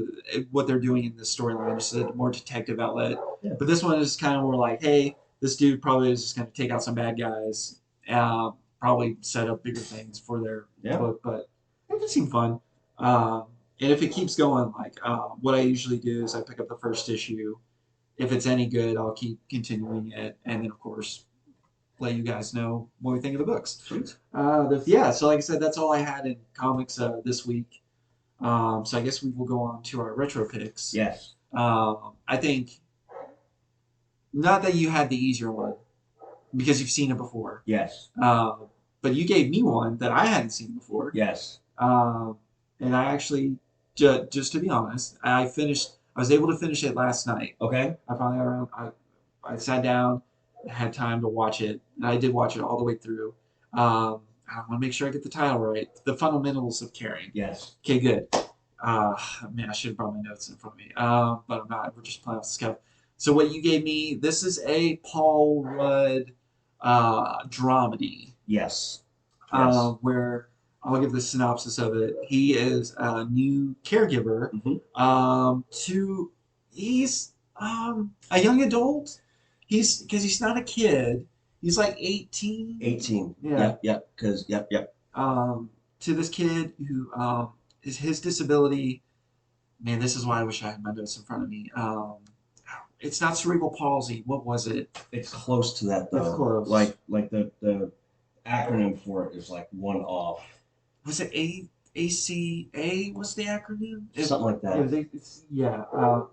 what they're doing in this storyline, just a more detective outlet. Yeah. But this one is kind of more like, hey, this dude probably is just going to take out some bad guys, probably set up bigger things for their Yeah. book. But it just seemed fun. And if it keeps going, like what I usually do is I pick up the first issue. If it's any good, I'll keep continuing it, and then of course let you guys know what we think of the books. Sweet. Yeah, so like I said, that's all I had in comics this week. So I guess we will go on to our retro picks. Yes. I think not that you had the easier one because you've seen it before. Yes. But you gave me one that I hadn't seen before. Yes. And I actually, just to be honest, I was able to finish it last night. Okay. I finally got around. I sat down, had time to watch it, and I did watch it all the way through. I want to make sure I get the title right. The Fundamentals of Caring. Yes. Okay, good. Man, I should have brought my notes in front of me. But I'm not. We're just playing off the scuff. So what you gave me, this is a Paul Rudd dramedy. Yes. Yes. Where I'll give the synopsis of it. He is a new caregiver he's a young adult. He's because he's not a kid. He's like 18. 18. Yeah. Yep, yep. Because yep. To this kid who is his disability. Man, this is why I wish I had my notes in front of me. It's not cerebral palsy. What was it? It's close to that It's though. close. Like the acronym for it is like one off. Was it ACA? Was the acronym? Something like that. Yeah.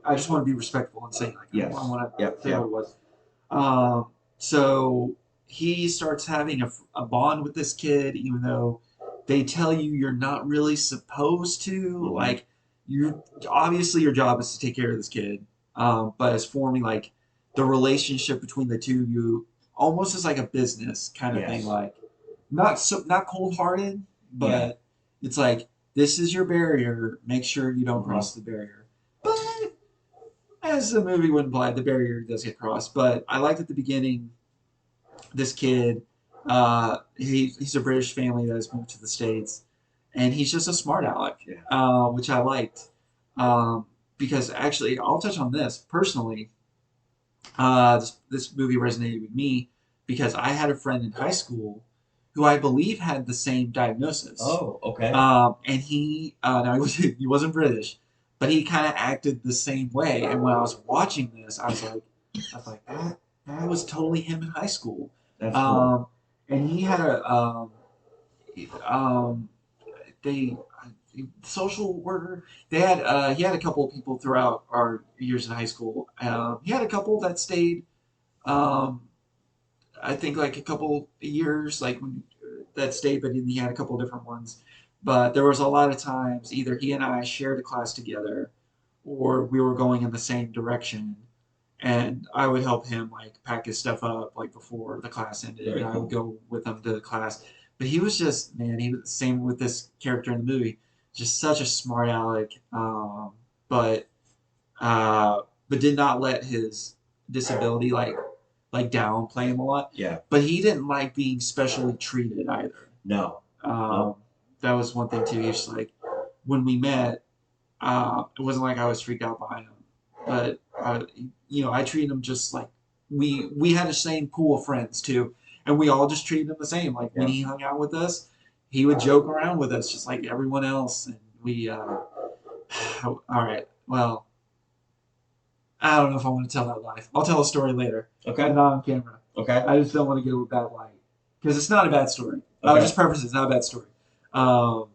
I just want to be respectful and say like Yes. I want to Yep, say what yep. it was. So he starts having a bond with this kid, even though they tell you you're not really supposed to. Hmm. Like, you obviously your job is to take care of this kid, but it's forming like the relationship between the two of you almost as like a business kind of thing. Yes. Like, not cold hearted, Yeah. but it's like this is your barrier. Make sure you don't Hmm. cross the barrier. But as the movie would imply, the barrier does get crossed. But I liked at the beginning this kid. He's a British family that has moved to the states, and he's just a smart aleck, Yeah. which I liked. Because actually, I'll touch on this personally. This movie resonated with me because I had a friend in high school who I believe had the same diagnosis. Oh, okay. And now he wasn't British, but he kind of acted the same way. And when I was watching this, that was totally him in high school. That's cool. Um, and he had a um, they social worker. They had he had a couple of people throughout our years in high school. He had a couple that stayed. Um, I think like a couple years like that stayed, but he had a couple different ones. But there was a lot of times either he and I shared a class together, or we were going in the same direction, and I would help him like pack his stuff up like before the class ended, Very and I would cool. go with him to the class. But he was just man, he was the same with this character in the movie, just such a smart aleck, but uh, but did not let his disability like downplay him a lot. Yeah. But he didn't like being specially treated either. No. Um, Nope. that was one thing too. He's just like when we met, it wasn't like I was freaked out by him, but I treated him just like we had the same pool of friends too, and we all just treated him the same. Like when Yeah. he hung out with us, he would joke around with us just like everyone else, and we. All right, well, I don't know if I want to tell that life. I'll tell a story later, but Okay. not on camera. Okay. I just don't want to give a bad light because it's not a bad story. I would Okay. just preface it's not a bad story. Um,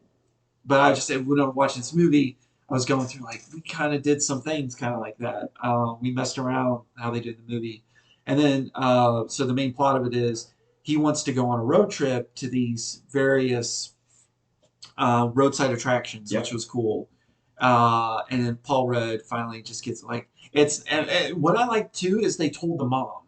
but I just said when I was watching this movie, I was going through like we kind of did some things kind of like that. We messed around how they did the movie, and then so the main plot of it is he wants to go on a road trip to these various roadside attractions, which Yep. was cool. And then Paul Rudd finally just gets like and what I like too is they told the mom.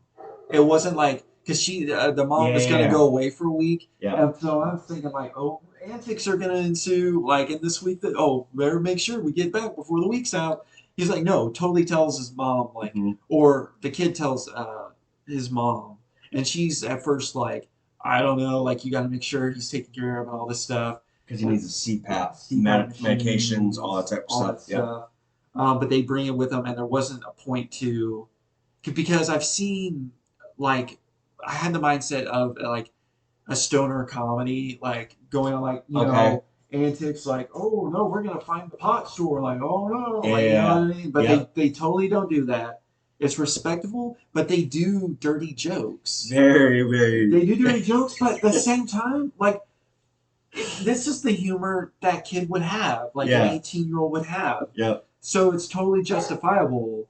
It wasn't like because the mom was gonna Yeah. go away for a week, Yeah. and so I was thinking like, oh, antics are gonna ensue like in this week that better make sure we get back before the week's out. He's like, no, totally tells his mom like, Hmm. or the kid tells his mom, and she's at first like, I don't know, like you got to make sure he's taken care of and all this stuff. Because he needs a CPAP, CPAP medications, all that machines, type of all stuff. that Yep. stuff. But they bring it with them, and there wasn't a point to because I've seen like I had the mindset of like a stoner comedy, like going on like Okay. antics, like oh no, we're gonna find the pot store, like oh no, like you know Yeah. what I mean. But Yep. they totally don't do that. It's respectable, but they do dirty jokes. Very, very. They do dirty jokes, but at the same time, like this is the humor that kid would have, like an Yeah. 18-year-old would have. Yep. So it's totally justifiable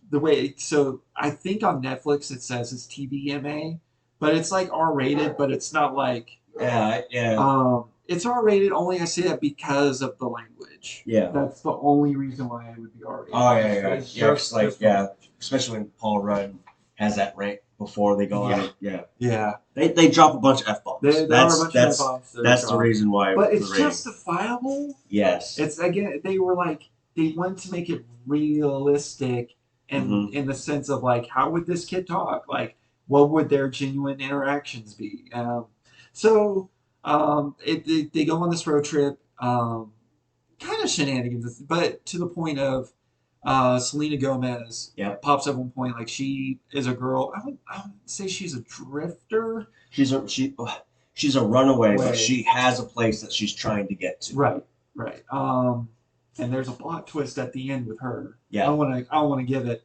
the way. So I think on Netflix it says it's TVMA, but it's like R-rated, but it's not like Yeah. Yeah. it's R-rated. Only I say that because of the language. Yeah. That's the only reason why it would be R-rated. Oh yeah, yeah, It's yeah. Cause like just yeah, especially when Paul Rudd has that rank before they go on it. Yeah. yeah. They drop a bunch of f bombs. There are a bunch of F-bombs that are That's the dropped. reason why. But The it's rating. justifiable. Yes. It's again they were like they wanted to make it realistic and Hmm. in the sense of like how would this kid talk? Like what would their genuine interactions be? They go on this road trip, kind of shenanigans, but to the point of Selena Gomez Yep. pops up at one point. Like she is a girl. I would say she's a drifter. She's a runaway, but Way. she has a place that she's trying to get to. Right. Right. And there's a plot twist at the end with her. Yeah. I want to give it.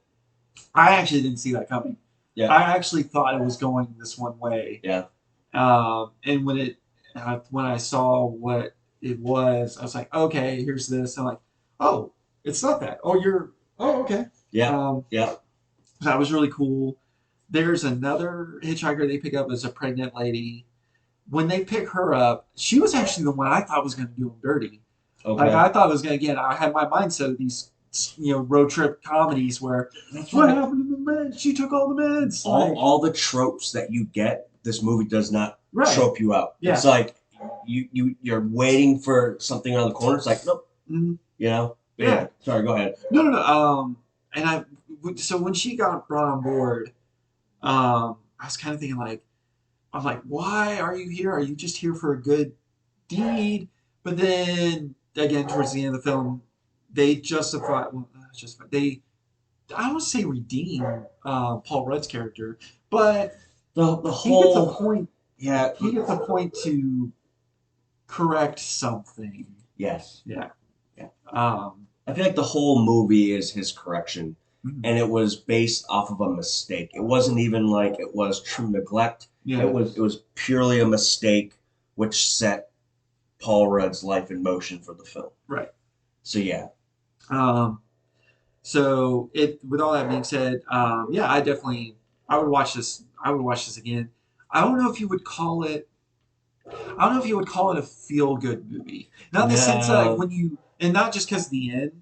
I actually didn't see that coming. Yeah. I actually thought it was going this one way. Yeah. And when I saw what it was, I was like, okay, here's this. I'm like, oh, it's not that. Oh, okay. Yeah. Um, Yeah. that was really cool. There's another hitchhiker they pick up as a pregnant lady. When they pick her up, she was actually the one I thought was going to do them dirty. Okay. Like I thought it was going to get. I had my mindset of these, road trip comedies where That's what right. happened to the meds? She took all the meds. All the tropes that you get, this movie does not Right. trope you out. Yeah. It's like you're waiting for something around the corner. It's like, nope. Mhm. But Yeah. Sorry, go ahead. No. So when she got brought on board, I was kind of thinking like, I'm like, why are you here? Are you just here for a good deed? But then again, towards the end of the film, they justify. Well, not justify. They I don't want to say redeem Paul Rudd's character, but The he gets a whole point. yeah. He gets a point to correct something. Yes. Yeah. Yeah. I I feel like the whole movie is his correction, Mhm. and it was based off of a mistake. It wasn't even like it was true neglect. Yeah. It was purely a mistake, which set Paul Rudd's life in motion for the film. Right. So yeah. So with all that being said, yeah, I would watch this. I would watch this again. I don't know if you would call it. I don't know if you would call it a feel good movie. Not in the sense that like, No. when you and not just because of the end.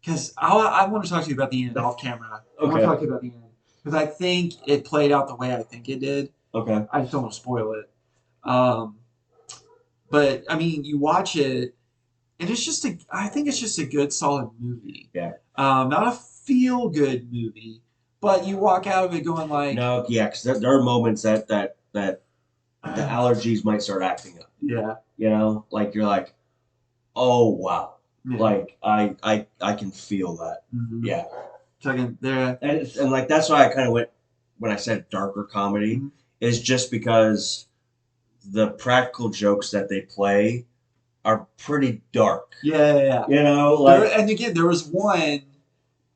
Because I want to talk to you about the end off camera. I want to Okay. talk to you about the end because I think it played out the way I think it did. Okay. I just don't want to spoil it. Um, but I mean, you watch it, and I think it's just a good, solid movie. Yeah. Not a feel good movie, but you walk out of it going like, No. Yeah. Because there are moments that the allergies might start acting up. yeah, Like you're like, oh wow. yeah. Like I can feel that. Mhm. Yeah. Talking there. And like that's why I kind of went when I said darker comedy Mhm. is just because the practical jokes that they play are pretty dark. Yeah. Like And again, there was one.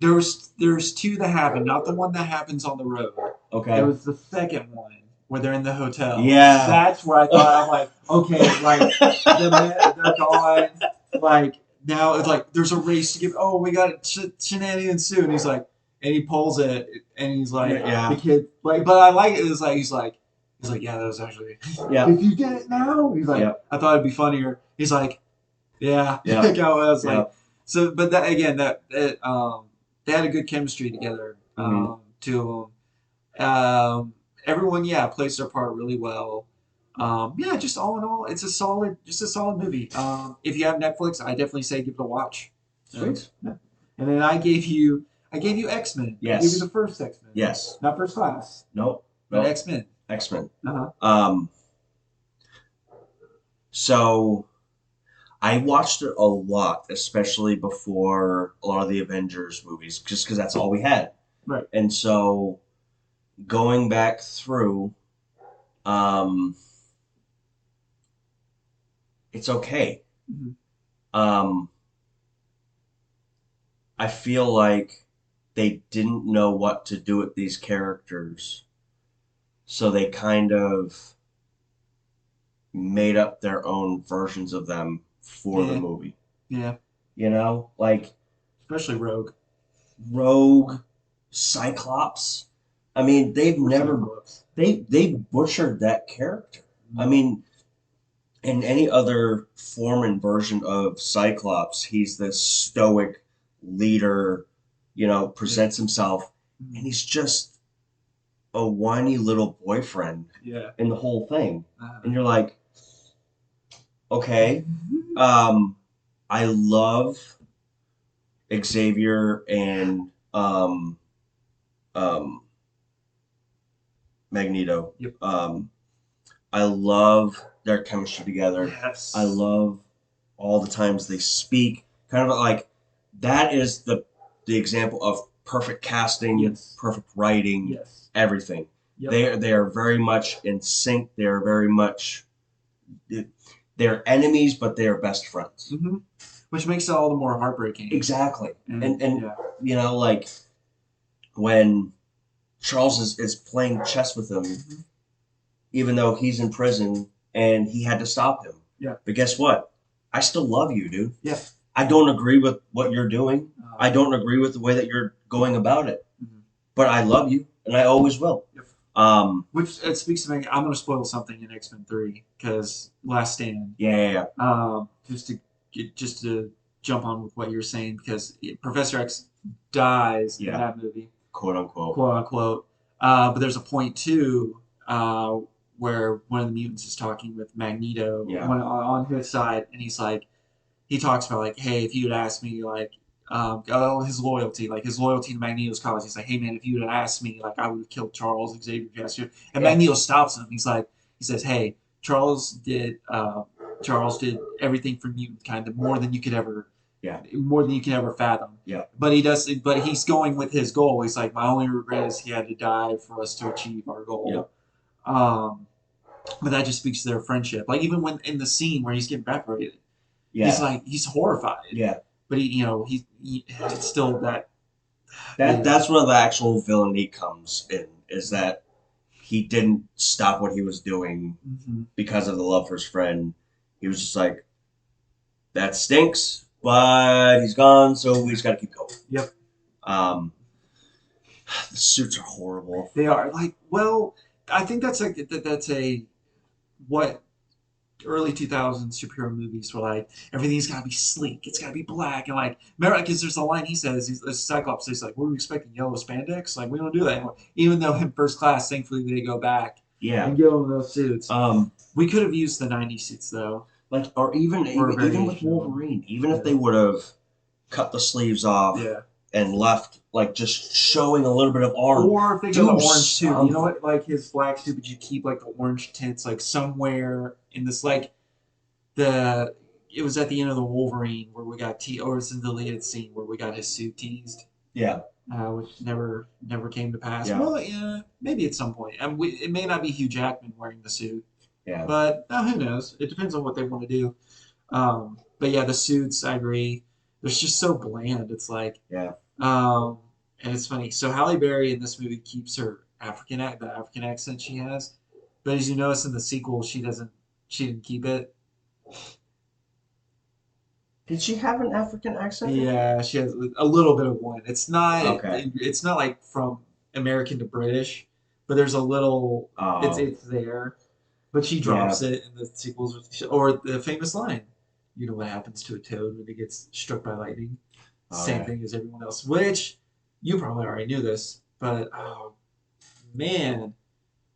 There's two that happened, not the one that happens on the road. okay. There was the second one where they're in the hotel. Yeah. That's where I thought I'm like, okay, like they're gone. Like now it's like there's a race to give. Oh, we got shenanigans soon. He's like, and he pulls it, and he's like, Yeah. the kid like, but I like it. It's like he's like, yeah, that was actually. Yeah. Did you get it now? He's like, Yeah. I thought it'd be funnier. He's like, yeah. Yeah. Like I was Yeah. like, so, but that again, they had a good chemistry together. Mhm. Two of them. Everyone, yeah, plays their part really well. Yeah, just all in all, it's a solid movie. If you have Netflix, I definitely say give it a watch. Sweet. Yeah. And then I gave you X-Men. Yes. I gave you the first X-Men. Yes. Not First Class, Nope. but Nope. X-Men. X-Men. Uh-huh. So I watched it a lot, especially before a lot of the Avengers movies, just because that's all we had. Right. And so going back through, it's okay. Mm-hmm. I feel like they didn't know what to do with these characters, so they kind of made up their own versions of them for the Yeah. movie. Yeah. Like Especially Rogue. Rogue, Cyclops. I mean, they've never Cyclops. they butchered that character. I mean, in any other form and version of Cyclops, he's this stoic leader, presents himself, and he's just a whiny little boyfriend Yeah. in the whole thing. Uh-huh. And you're like, okay. I love Xavier and Magneto. Yep. I love their chemistry together. Yes. I love all the times they speak. Kind of like that is the the example of perfect casting, Yes. perfect writing, Yes. everything. Yep. They are very much in sync. They are very much they're enemies, but they are best friends. Hmm. Which makes it all the more heartbreaking. Exactly. And And yeah. like when Charles is playing chess with him, Hmm. even though he's in prison and he had to stop him. Yeah. But guess what? I still love you, dude. Yeah. I don't agree with what you're doing. I Uh, don't agree with the way that you're going about it. mhm. But I love you, and I always will. Yep. Um, Which it speaks to me. I'm going to spoil something in X-Men 3 because Last Stand. yeah. Just to jump on with what you're saying because Professor X dies in Yeah, that movie, quote unquote. quote unquote. But there's a point too uh, where one of the mutants is talking with Magneto Yeah, on his side, and he talks about like, hey, if you'd asked me like, oh, his loyalty to Magneto's cause. He's like, hey man, if you'd asked me, like, I would have killed Charles Xavier faster. And yeah, Magneto stops him. He says, hey, Charles did everything for mutant kind of yeah, more than you can ever fathom. yeah, But he does. But he's going with his goal. He's like, my only regret is he had to die for us to achieve our yeah, goal. Um, but that just speaks to their friendship. Like even when in the scene where he's getting evaporated, yeah, he's horrified. yeah. But he it's still that That yeah. that's where the actual villainy comes in. Is that he didn't stop what he was doing Mm-hmm. because of the love for his friend. He was just like, that stinks, but he's gone, so we just got to keep going. Yep. Um, the suits are horrible. They are like well, I think that's a what early 2000s superhero movies were like everything's got to be sleek, it's got to be black, and like remember because there's a line he says he's a Cyclops says like, were we expecting yellow spandex? Like we don't do that anymore. Even though in First Class thankfully they go back Yeah. and give them those suits. Um, We could have used the 90s suits though like, or even for a even with variation of them. Wolverine, even if Yeah. they would have cut the sleeves off Yeah. and left like just showing a little bit of arm, Or if they go do the orange too, you know something. what? Like his black suit, but you keep like the orange tints, like somewhere in this, like the. It was at the end of the Wolverine where we got or it's in the deleted scene where we got his suit teased, Yeah, which never came to pass. yeah, Well, yeah, maybe at some point. It may not be Hugh Jackman wearing the suit, yeah, but who knows? It depends on what they want to do. But yeah, the suits, I agree. They're just so bland. It's like yeah. um, and it's funny. So Halle Berry in this movie keeps the African accent she has, but as you notice in the sequel, she didn't keep it. Did she have an African accent? Yeah, she has a little bit of one. Okay. It's not like from American to British, but there's a little. Oh, It's there, but she yeah. drops it in the sequels or the famous line. You know what happens to a toad when it gets struck by lightning? Oh, Same yeah. thing as everyone else. Which you probably already knew this, but oh man,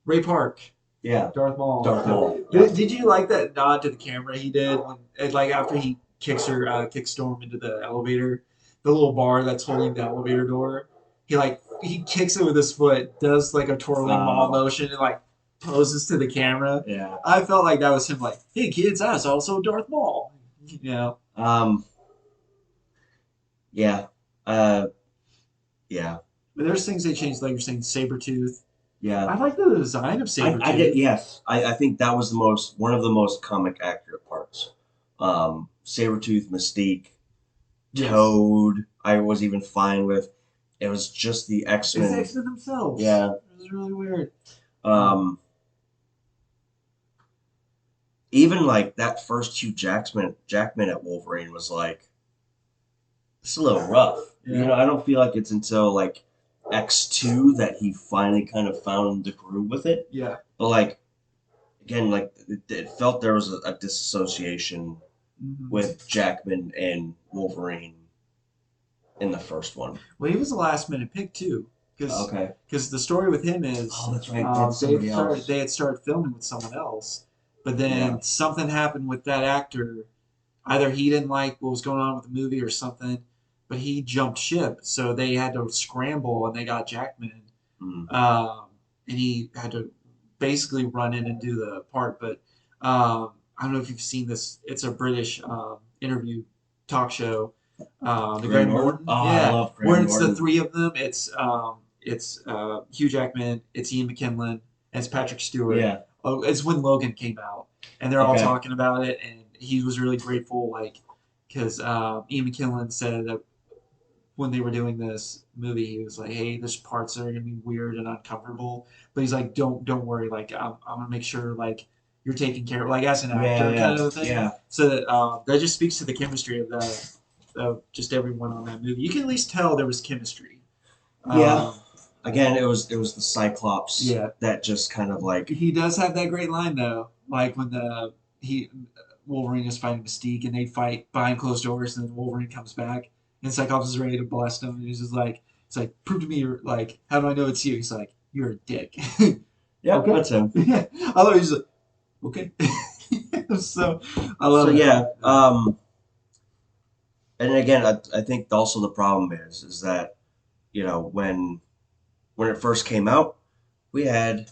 Ray Park, Yeah. Darth Maul. Darth Maul. Yeah. Did you like that nod to the camera he did when, like, after he kicks Storm into the elevator, the little bar that's holding the elevator door? He kicks it with his foot, does like a twirling Maul Oh, motion, and like poses to the camera. yeah. I felt like that was him, like, hey kids, that's also Darth Maul. You know. Um, yeah. Uh, yeah. But there's things they changed, like you're saying, Sabretooth. Yeah. I like the design of I did, Sabretooth. yes. I think that was one of the most comic accurate parts. Sabretooth, Mystique, Yes. Toad, I was even fine with. It was just the It's the X-Men. X-Men themselves. Yeah. It was really weird. Um, even like that first Jackman at Wolverine was like, it's a little rough. Yeah. I don't feel like it's until like X2 that he finally kind of found the groove with it. Yeah. But like again, like it felt there was a disassociation Mm-hmm. with Jackman and Wolverine in the first one. Well, he was a last minute pick too, Okay. because the story with him is Oh, that's right. That's somebody else. they had started filming with someone else, but Yeah. then something happened with that actor. Either he didn't like what was going on with the movie or something, but he jumped ship, so they had to scramble and they got Jackman, Mm. um, and he had to basically run in and do the part. But I don't know if you've seen this. It's a British interview talk show The Graham Graham Norton. Norton. Oh, I Yeah, love where Graham it's the Norton. three of them. It's Hugh Jackman, it's Ian McKellen, and it's Patrick Stewart. Yeah. Oh, it's when Logan came out, and they're all Okay. talking about it, and he was really grateful, like, because Ian McKellen said that when they were doing this movie, he was like, "Hey, there's parts that are gonna be weird and uncomfortable," but he's like, "Don't worry, like, I'm gonna make sure like you're taken care of, like as an Yeah. actor, Yeah. kind of a thing." Yeah. So that just speaks to the chemistry of the of just everyone on that movie. You can at least tell there was chemistry. Yeah. Um, Again, it was the Cyclops yeah, that just kind of like he does have that great line though, like when he Wolverine is fighting Mystique and they fight behind closed doors, and then Wolverine comes back and Cyclops is ready to blast him, and he's just like, "It's like prove to me you're like, how do I know it's you?" He's like, "You're a dick." yeah, Okay, that's him. yeah, I thought he was like, okay. So I So love it. yeah, and again, I think also the problem is that when it first came out, we had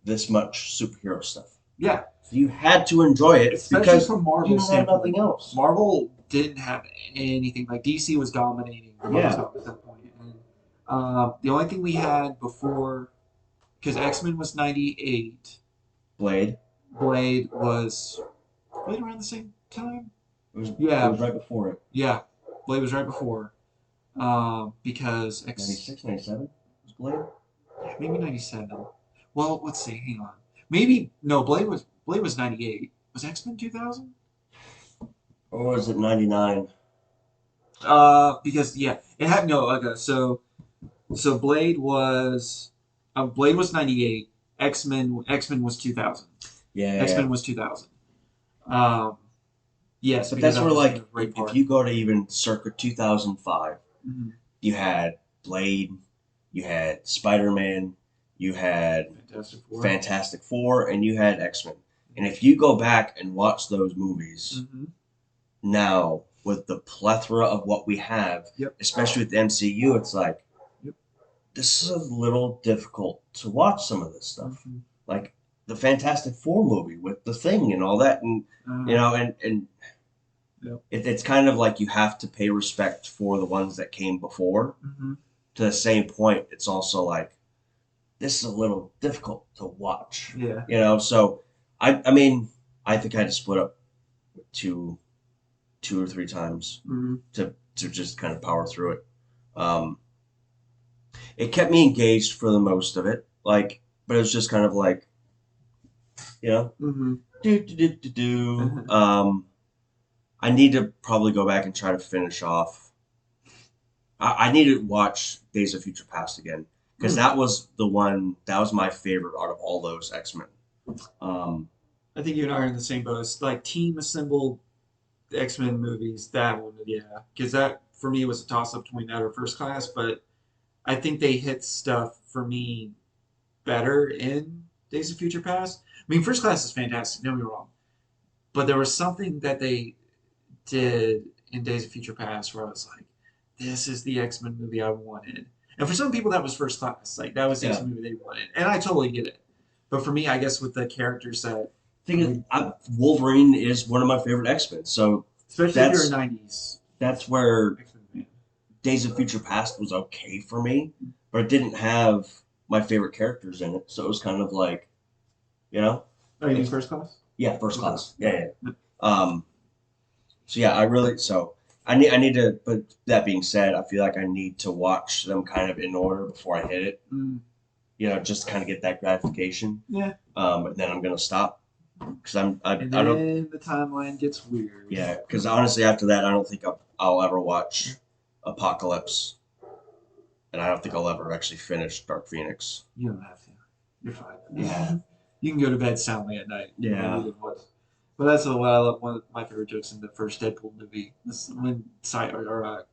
this much superhero stuff. Yeah, So you had to enjoy it especially because from you Marvel's had standpoint. nothing else. Marvel didn't have anything. Like DC was dominating the box Yeah, office at that point. And the only thing we had before, because X Men was '98, Blade. Blade was Blade around the same time. It Yeah, was right before it. yeah, Blade was right before. Because X 96, 97 was Blade. maybe '97. Well, let's see. Hang on. Maybe no. Blade was '98. Was X Men 2000? Or was it 99? Because yeah, it had no. Okay, so Blade was '98. X Men was 2000. Yeah, yeah, X yeah. Men was 2000. Um, yes, But because that's that where, was the like, great if part. you go to even circa 2005, Mm-hmm. you had Blade, you had Spider Man, you had Fantastic Four. Fantastic Four, and you had X Men. And if you go back and watch those movies Mm-hmm. now with the plethora of what we have, Yep. especially with the MCU, it's like Yep. this is a little difficult to watch some of this stuff. Mm-hmm. Like the Fantastic Four movie with the Thing and all that, and and Yep. it's kind of like you have to pay respect for the ones that came before. Mm-hmm. To the same point, it's also like this is a little difficult to watch. Yeah. So I mean, I think I had to split up two or three times Mm-hmm. to just kind of power through it. Um, it kept me engaged for the most of it, like, but it was just kind of like, you know, Mm-hmm. do do do do do. Uh-huh. I need to probably go back and try to finish off. I need to watch Days of Future Past again because Mm. that was the one that was my favorite out of all those X Men. Um, I think you and I are in the same boat. It's like team assembled X Men movies. That one, yeah, because that for me was a toss up between that or First Class, but I think they hit stuff for me better in Days of Future Past. I mean, First Class is fantastic. Don't get me wrong, but there was something that they did in Days of Future Past where I was like, "This is the X Men movie I wanted." And for some people, that was First Class. Like that was the X yeah. Men movie they wanted, and I totally get it. But for me, I guess with the characters that Thing is, we, Wolverine is one of my favorite X Men, so especially if you're a that's '90s that's where X Men fan. Days of Future Past was okay for me, but it didn't have my favorite characters in it, so it was kind of like, you know, Oh, you mean it's First Class? yeah, First Okay. Class, yeah, yeah. So yeah, I need to. But that being said, I feel like I need to watch them kind of in order before I hit it. Mm, Just to kind of get that gratification. yeah. And then I'm gonna stop because And I don't then the timeline gets weird. yeah because honestly after that I don't think I'll ever watch Apocalypse, and I don't think I'll ever actually finish Dark Phoenix. You don't have to. You're fine. Yeah. You can go to bed soundly at night. Yeah. But that's what I love. One of my favorite jokes in the first Deadpool movie. This, when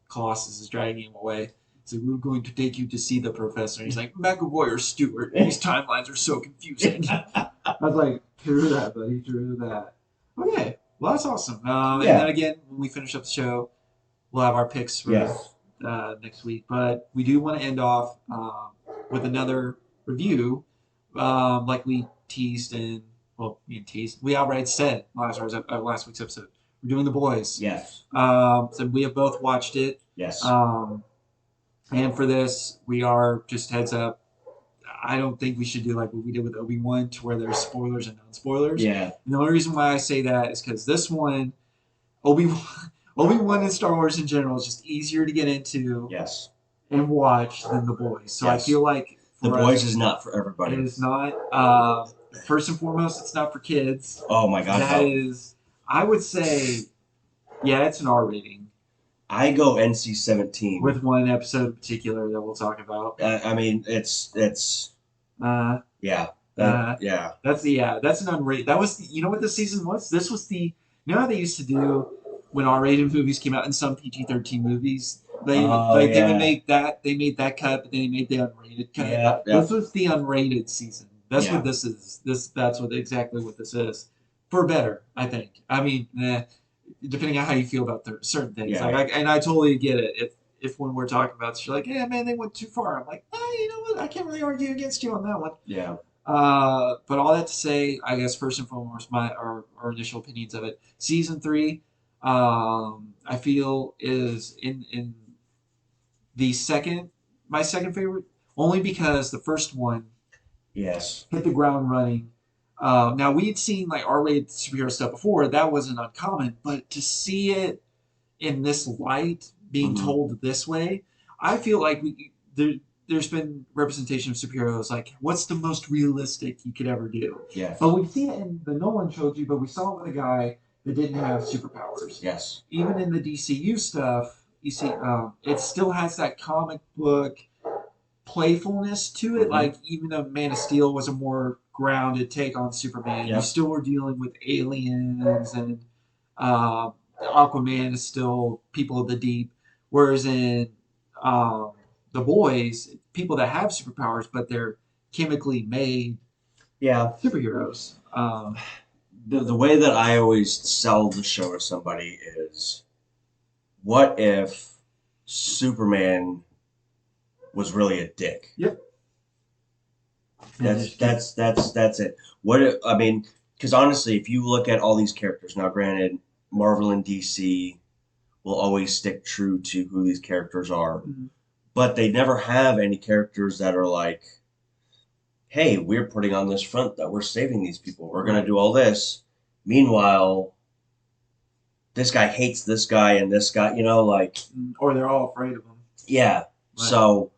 Colossus is dragging him away. It's like, we're going to take you to see the professor. And he's like, McAvoy or Stewart. These timelines are so confusing. I was like, true that, buddy. True that. Okay. Well, that's awesome. And Yeah. then again, when we finish up the show, we'll have our picks for Yeah. next week. But we do want to end off with another review, like we teased in. Well, we teased. We outright said last week's episode. We're doing The Boys. Yes. So we have both watched it. Yes. Um, and for this, we are just heads up. I don't think we should do like what we did with Obi-Wan, to where there's spoilers and non-spoilers. Yeah. And the only reason why I say that is because this one, Obi-Wan, Obi-Wan and Star Wars in general is just easier to get into Yes. and watch than The Boys. So I Yes. feel like The for Boys us, is not for everybody. it is not. First and foremost, it's not for kids. Oh my God, That no. is, I would say, yeah, it's an R rating I go NC-17. with one episode in particular that we'll talk about. I mean, it's Uh, yeah, uh, yeah, that's an unrated. That was you know what this season was. This was the you know how they used to do when R-rated movies came out and some PG-13 movies. They Oh, like they would yeah. make that they made that cut, but then they made the unrated cut. Yeah, yeah. This was the unrated season. That's Yeah. what this is. That's what exactly what this is. For better, I think. I mean, depending on how you feel about certain things. Yeah. Like, and I totally get it. If when we're talking about this, you're like, yeah, man, they went too far. I'm like, you know what? I can't really argue against you on that one. Yeah. But all that to say, I guess first and foremost, our initial opinions of it. Season 3, I feel is in the second my second favorite, only because the first one Yes. hit the ground running. Now we had seen like R-rated superhero stuff before. That wasn't uncommon, but to see it in this light, being Mhm. told this way, I feel like there's been representation of superheroes. Like, what's the most realistic you could ever do? Yes. But we've seen it in the Nolan trilogy, but we saw it with a guy that didn't have superpowers. Yes. Even in the DCU stuff, you see, it still has that comic book playfulness to it. Mhm. Like, even though Man of Steel was a more grounded take on Superman, you Yep. still were dealing with aliens, and Aquaman is still people of the deep. Whereas in um, The Boys, people that have superpowers, but they're chemically made Yeah. superheroes. The way that I always sell the show to somebody is, what if Superman was really a dick? Yep. That's it. What if, I mean, because honestly, if you look at all these characters now, granted, Marvel and DC will always stick true to who these characters are, Mhm. but they never have any characters that are like, hey, we're putting on this front that we're saving these people. We're gonna Right. do all this. Meanwhile, this guy hates this guy and this guy, like, Or they're all afraid of them. yeah. Right. So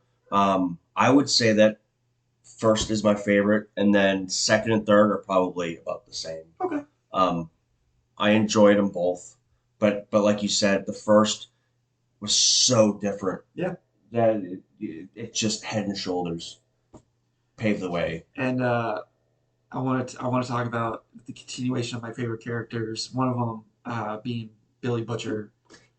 I would say that first is my favorite, and then second and third are probably about the same. Okay. I enjoyed them both, but like you said, the first was so different. Yeah. That it just head and shoulders paved the way. And I want to talk about the continuation of my favorite characters. One of them being Billy Butcher.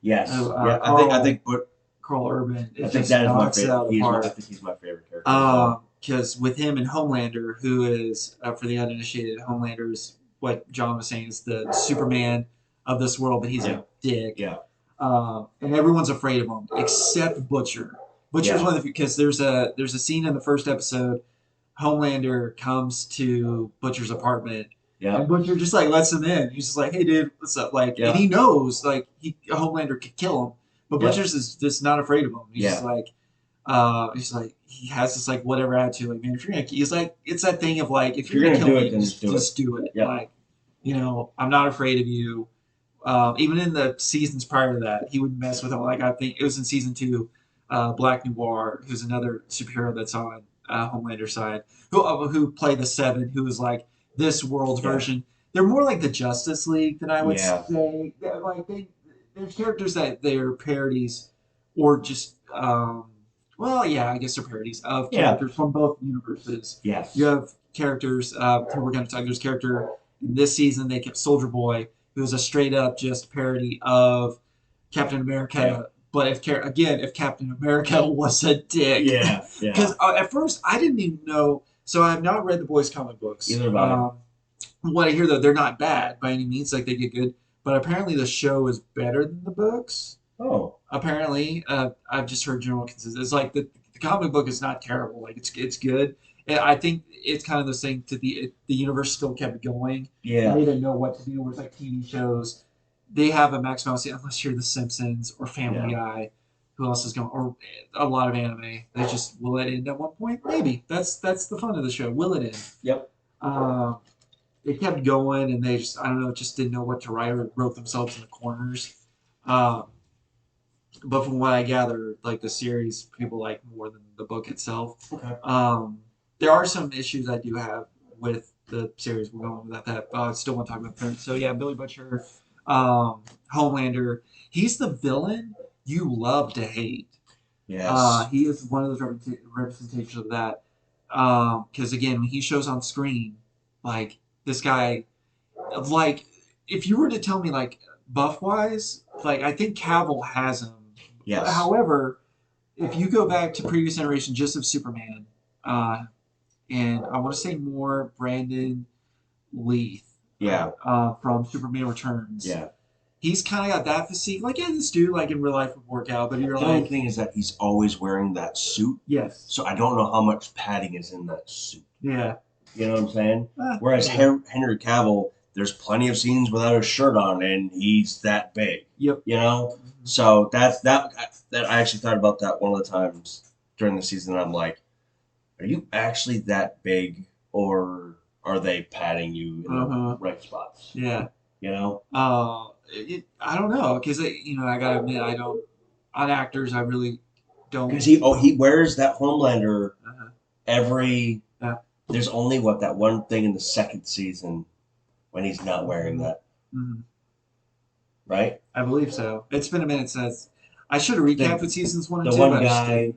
Yes. Yeah. I think, but Carl Urban. I think that is my favorite. I think he's my favorite character. Because with him and Homelander, who is for the uninitiated, Homelander is what John was saying is the Superman of this world, but he's a dick. Yeah. And everyone's afraid of him except Butcher. Butcher's one of the, because there's a scene in the first episode. Homelander comes to Butcher's apartment, and Butcher just like lets him in. He's just like, "Hey, dude, what's up?" Like, and he knows like Homelander could kill him, but Butcher's is just not afraid of him. He's just like, he has this like whatever attitude. Like, man, if you're gonna, he's like, it's that thing of like, if you're gonna kill me, just do it. Yep. Like, I'm not afraid of you. Even in the seasons prior to that, he would mess with him. Like, I think it was in season 2, Black Noir, who's another superhero that's on Homelander's side, who played the Seven, who was like this world's version. They're more like the Justice League than I would say. Like there's characters that they're parodies, or just I guess they're parodies of characters from both universes. Yes. You have characters who we're going to talk. There's a character in this season they kept Soldier Boy, who was a straight up just parody of Captain America. Yeah. But if Captain America was a dick, because at first I didn't even know. So I have not read the Boys comic books. Either have I. What I hear though, they're not bad by any means. Like they get good, but apparently the show is better than the books. Oh. Apparently, I've just heard general consensus. It's like the comic book is not terrible. Like it's good. And I think it's kind of the same to the universe still kept going. Yeah. They didn't know what to do with like TV shows. they have a maximum unless you're The Simpsons or Family Yeah. Guy. Who else is going? Or a lot of anime. They just will it end at one point? Maybe that's the fun of the show. Will it end? Yep. Uh, they kept going, and they just I don't know, just didn't know what to write or wrote themselves in the corners. Um, but from what I gather, like the series, people like more than the book itself. Okay. There are some issues I do have with the series. We're going without that. But I still want to talk about them. So yeah, Billy Butcher, Homelander. He's the villain you love to hate. Yes. He is one of those representations of that. Because again, when he shows on screen, like this guy, like if you were to tell me like buff wise, like I think Cavill has him. Yes. However, if you go back to previous generation just of Superman, uh, and I want to say more Brandon Leith Yeah. from Superman Returns. Yeah. He's kind of got that physique. Like, yeah, this dude, like in real life, would work out, but you're The only like, thing is that he's always wearing that suit, yes, so I don't know how much padding is in that suit. yeah, You know what I'm saying? ah, Whereas yeah. Henry Cavill, there's plenty of scenes without his shirt on, and he's that big. Yep. You know, so that I actually thought about that one of the times during the season. I'm like, are you actually that big, or are they padding you in the Uh-huh. right spots? Yeah. You know? I don't know, because I gotta admit, I don't on actors, I really don't. Because he wears that Homelander Uh-huh. every. Yeah. There's only that one thing in the second season when he's not wearing that, Mm-hmm. right? I believe so. It's been a minute since I should have recapped The with seasons one and the two, one but I just guy didn't.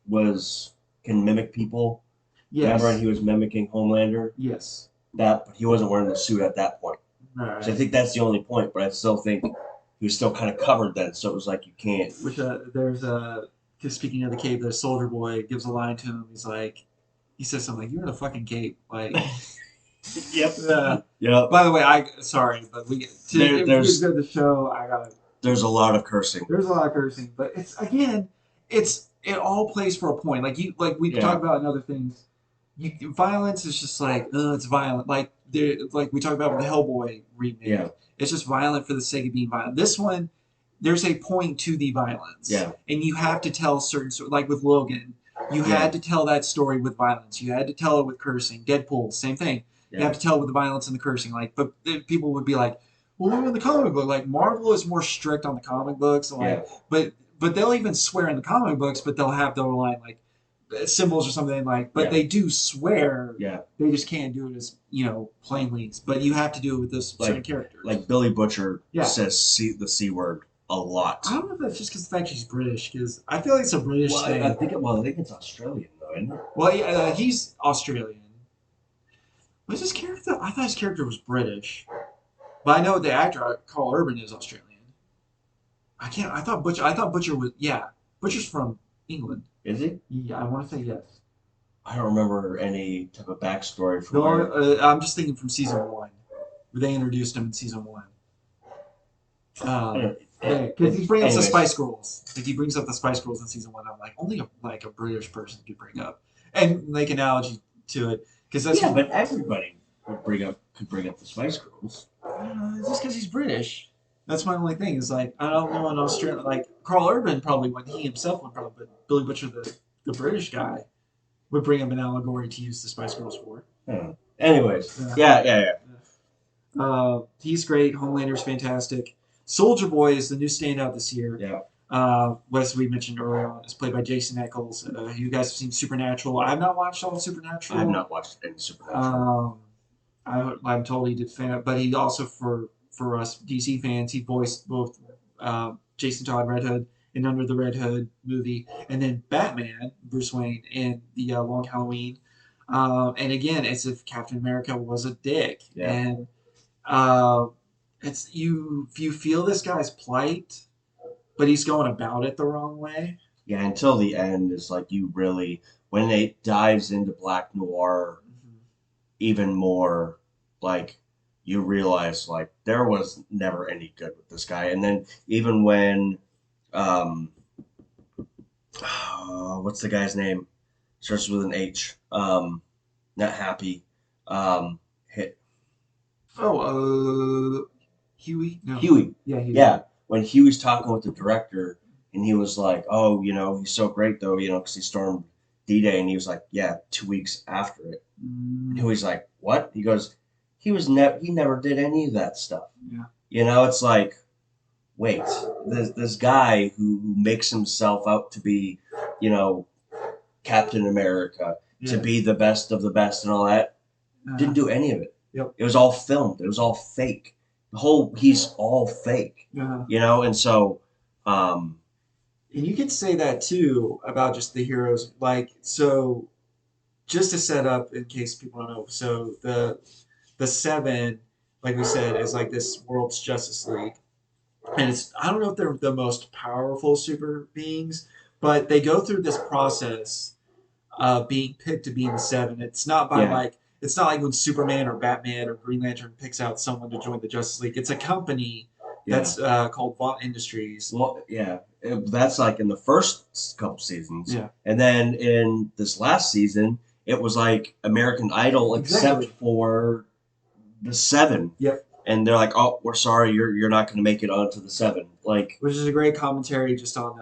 was can mimic people. Remember when Yes. he was mimicking Homelander? Yes. That but he wasn't wearing the suit at that point. All So I right. think that's the only point. But I still think he was still kind of covered then. So it was like you can't. Which there's just speaking of the cape, the soldier boy gives a line to him. He's like, he says something like, "You're in a fucking cape." Like, Yep. yeah. Yep. By the way, I sorry, but we to There, if you there's go to the show, I gotta. there's a lot of cursing. There's a lot of cursing, but it's again, it all plays for a point. Like we talk Yeah. about in other things. Violence is just like it's violent. Like we talked about with the Hellboy remake. Yeah. It's just violent for the sake of being violent. This one, there's a point to the violence. Yeah. And you have to tell certain like with Logan, you Yeah. had to tell that story with violence. You had to tell it with cursing. Deadpool, same thing. You Yeah. have to tell it with the violence and the cursing. Like, but people would be like, well, in the comic book, like Marvel is more strict on the comic books. Like, Yeah. but they'll even swear in the comic books, but they'll have their line like symbols or something like. But Yeah. they do swear. Yeah. They just can't do it as plainly. But you have to do it with those certain Like characters. like Billy Butcher Yeah. says the C word a lot. I don't know if that's just because the fact she's British. Because I feel like it's a British Well, thing. I think it's Australian though, isn't it? Well, yeah, he's Australian. Was his character? I thought his character was British, but I know the actor Carl Urban is Australian. I can't. I thought Butcher. I thought Butcher was. Yeah, Butcher's from England. Is he? Yeah, I want to say yes. I don't remember any type of backstory from No, where. I'm just thinking from season one. They introduced him in season one. Because he brings up the Anyways. Spice Girls. Like he brings up the Spice Girls in season one. I'm like, only a British person could bring up and make analogy to it. Because that's Yeah, but everybody could bring up the Spice Girls. just because he's British. That's my only thing. Is like I don't know in Australia. Like Carl Urban probably would. He himself would probably. But Billy Butcher, the British guy, would bring up an allegory to use the Spice Girls for. Anyways, Yeah. yeah. He's great. Homelander's fantastic. Soldier Boy is the new standout this year. Yeah. As we mentioned earlier on, is played by Jason Eccles. You guys have seen Supernatural. I've not watched all of Supernatural. I have not watched any Supernatural. I'm told he did fan, but he also for us DC fans, he voiced both Jason Todd Red Hood in Under the Red Hood movie, and then Batman Bruce Wayne in the Long Halloween. And again, as if Captain America was a dick, Yeah. and it's you feel this guy's plight, but he's going about it the wrong way. Yeah, until the end is like you really when it dives into Black Noir even more, like you realize like there was never any good with this guy. And then even when what's the guy's name? Starts with an H. Not happy. Hit Oh, Huey? No. Huey. Yeah, Huey. Yeah, when Huey's talking with the director, and he was like, "Oh, he's so great though, because he stormed D-Day," and he was like, "Yeah, 2 weeks after it." And Mm, Huey's like, "What?" He goes, he never did any of that stuff." yeah. It's like, wait, this guy who makes himself out to be, you know, Captain America, to Yeah. be the best of the best and all that, didn't Uh, do any of it. yep. It was all filmed. It was all fake. He's all fake, Uh, and so, um, and you could say that too about just the heroes. Like, so just to set up in case people don't know, so the seven, like we said, is like this world's Justice League. And it's I don't know if they're the most powerful super beings, but they go through this process being picked to be in the seven. yeah, It's not like when Superman or Batman or Green Lantern picks out someone to join the Justice League. It's a company yeah. that's called Vought Industries. Well, yeah, that's like in the first couple seasons, Yeah, and then in this last season, it was like American Idol, except exactly. for the seven, Yep. and they're like, "Oh, we're sorry, you're not going to make it onto the seven." Like, Which is a great commentary just on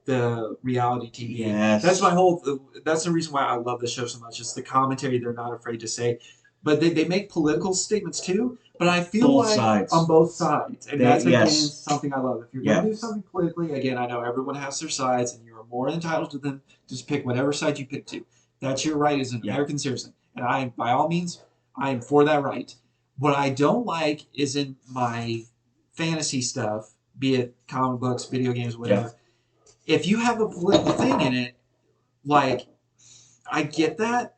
the reality TV. That's yes, my whole. That's the reason why I love the show so much. It's the commentary they're not afraid to say, but they make political statements too. But I feel both like on sides. both sides, and They that's again yes, something I love. If you're gonna yeah, do something politically, again, I know everyone has their sides, and you are more entitled to them. Just pick whatever side you pick to. That's your right as an yeah, American citizen, and I, by all means, I am for that right. What I don't like is in my fantasy stuff, be it comic books, video games, yeah, whatever. If you have a political thing in it, like I get that,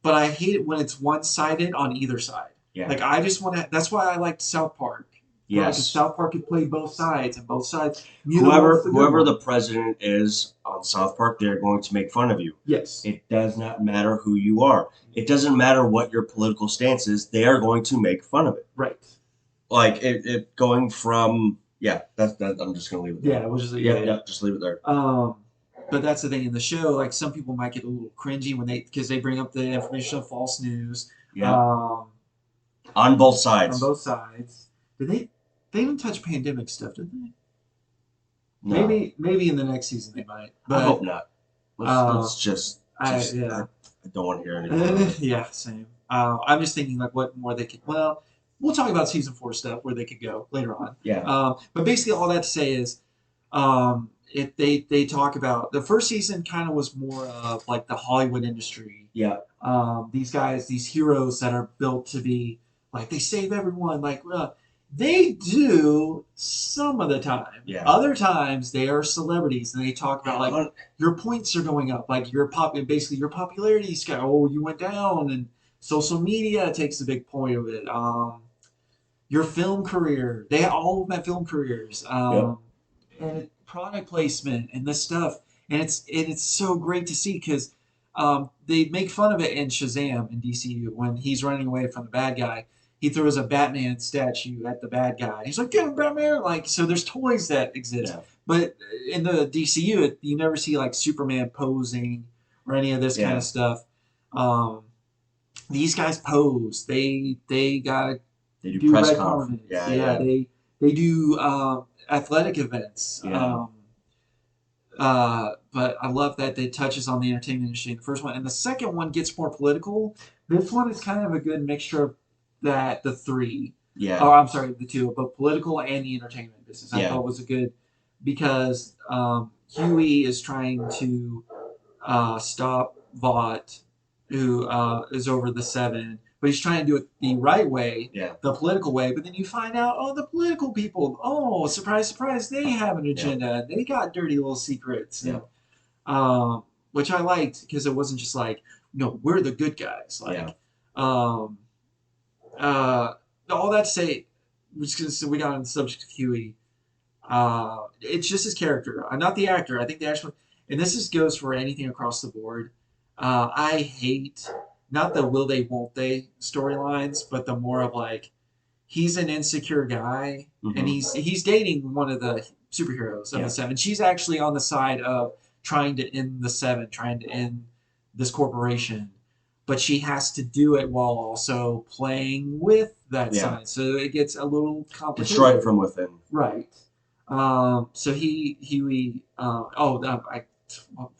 but I hate it when it's one sided on either side. yeah, Like I just want to. That's why I liked South Park. Because yes. South Park could play both sides, and both sides. Neither one's Whoever the good whoever one. the president is on South Park, they're going to make fun of you. Yes. It does not matter who you are. It doesn't matter what your political stance is. They are going to make fun of it. Right. Like it going from yeah. That's that. I'm just gonna leave it there. Yeah. Which is Yep, yeah. yep. Just leave it there. But that's the thing in the show. Like some people might get a little cringy when because they bring up the information of false news. Yep. Um, On both on sides. both sides. Did they? They didn't touch pandemic stuff, did they? No, Maybe in the next season they might. I hope But not. uh, Let's just I I yeah don't want to hear any more of it. yeah same. I'm just thinking like what more they could. Well, we'll talk about season four stuff where they could go later on. Yeah. But basically all that to say is if they talk about the first season kind of was more of like the Hollywood industry. Yeah. These guys, these heroes that are built to be like they save everyone. Like they do some of the time. Yeah. Other times they are celebrities and they talk about like your points are going up, like basically your popularity sky. Oh, you went down, and social media takes a big point of it. Your film career, they all of my film careers. Yep. And product placement and this stuff, and it's so great to see because they make fun of it in Shazam in DCU when he's running away from the bad guy. He throws a Batman statue at the bad guy. He's like, "Get him, Batman!" Like, so there's toys that exist, Yeah. but in the DCU, you never see like Superman posing or any of this kind Yeah. of stuff. Um, these guys pose. They got They do do press red conference. carpets. Yeah. Yeah, Yeah. they do athletic events. Yeah. But I love that it touches on the entertainment industry in the first one, and the second one gets more political. This one is kind of a good mixture of that the three. Yeah. Oh, I'm sorry, the two, but political and the entertainment business. I Yeah. thought was a good because Huey is trying to stop Vought, who is over the seven, but he's trying to do it the right way, Yeah. the political way. But then you find out, oh, the political people, oh, surprise, surprise, they have an Yeah. agenda. They got dirty little secrets, Yeah. which I liked because it wasn't just like, no, we're the good guys. Like, Yeah. um, uh, all that to say, which because we got on the subject of Huey, it's just his character, not the actor. I think the actual, and this is goes for anything across the board. I hate not the will they won't they storylines, but the more of like he's an insecure guy and Mm-hmm. he's dating one of the superheroes of Yeah. the seven. She's actually on the side of trying to end the seven, trying to end this corporation. but she has to do it while also playing with that Yeah. side. So it gets a little Destroy it complicated. from within. Right. So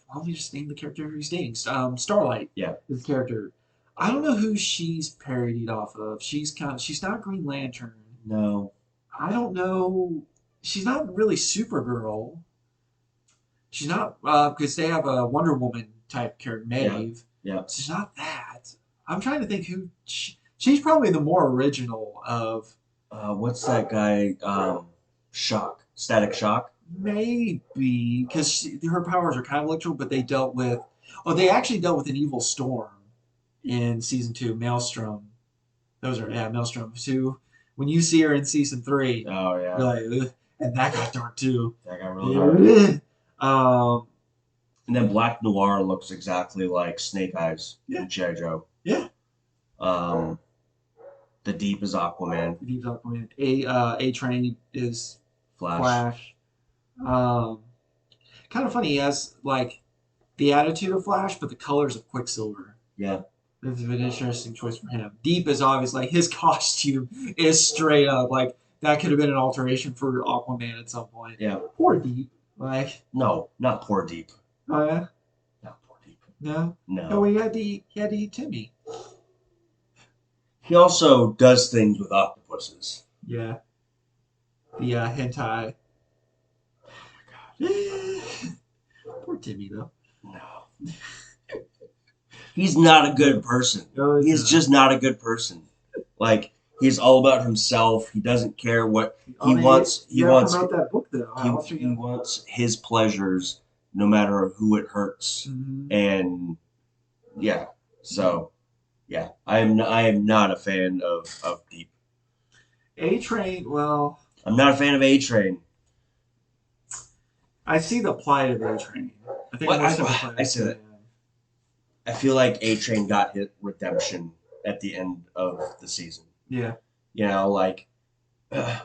how do you just name the character he's dating? Starlight Yeah. is the character. I don't know who she's parodied off of. She's not Green Lantern. No. I don't know. She's not really Supergirl. She's not because they have a Wonder Woman type character, Yeah. Maeve. Yeah. She's not that. I'm trying to think she's probably the more original of What's that guy? Shock. Static Shock. maybe because her powers are kind of electrical, but they actually dealt with an evil storm in season two, Maelstrom. Those are Maelstrom. So when you see her in season three, Oh yeah. you're like, ugh, and that got dark too. That got really hard. um, And then Black Noir looks exactly like Snake Eyes Yeah. in G.I. Joe. Yeah. The Deep is Aquaman. Deep Aquaman. A Train is Flash. Flash. Kind of funny. He has like the attitude of Flash, but the colors of Quicksilver. Yeah. That's an interesting choice for him. Deep is obvious. Like his costume is straight up like that could have been an alteration for Aquaman at some point. Yeah. Poor Deep. Like No, not poor Deep. oh yeah. Not poor Deep. No. No. No, he had to eat Timmy. He also does things with octopuses. Yeah. The hentai. Poor Timmy though. No. He's not a good person. No, He's just not a good person. Like he's all about himself. He doesn't care what he wants. He wants. Promote that book though. He wants his pleasures, no matter who it hurts. Mm-hmm. And yeah, so yeah, I am not a fan of Deep. A Train. Well, I'm not a fan of A Train. I see the plight of A Train. I think Well, more sympathetic I see to that. him. I feel like A Train got his redemption at the end of the season. Yeah. You know, like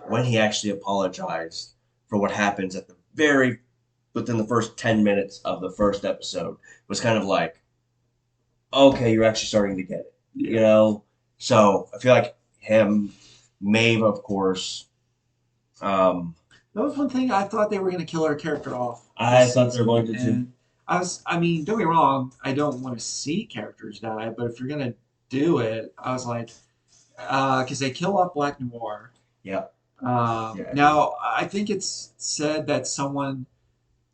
when he actually apologized for what happens at within the first 10 minutes of the first episode was kind of like, okay, you're actually starting to get it. Yeah. You know? So I feel like him, Maeve, of course. That was one thing I thought they were going to kill her character off. I thought they were going to too. I mean, don't get me wrong, I don't want to see characters die, but if you're going to do it, I was like, because they kill off Black Noir. Yeah. Now, I think it's said that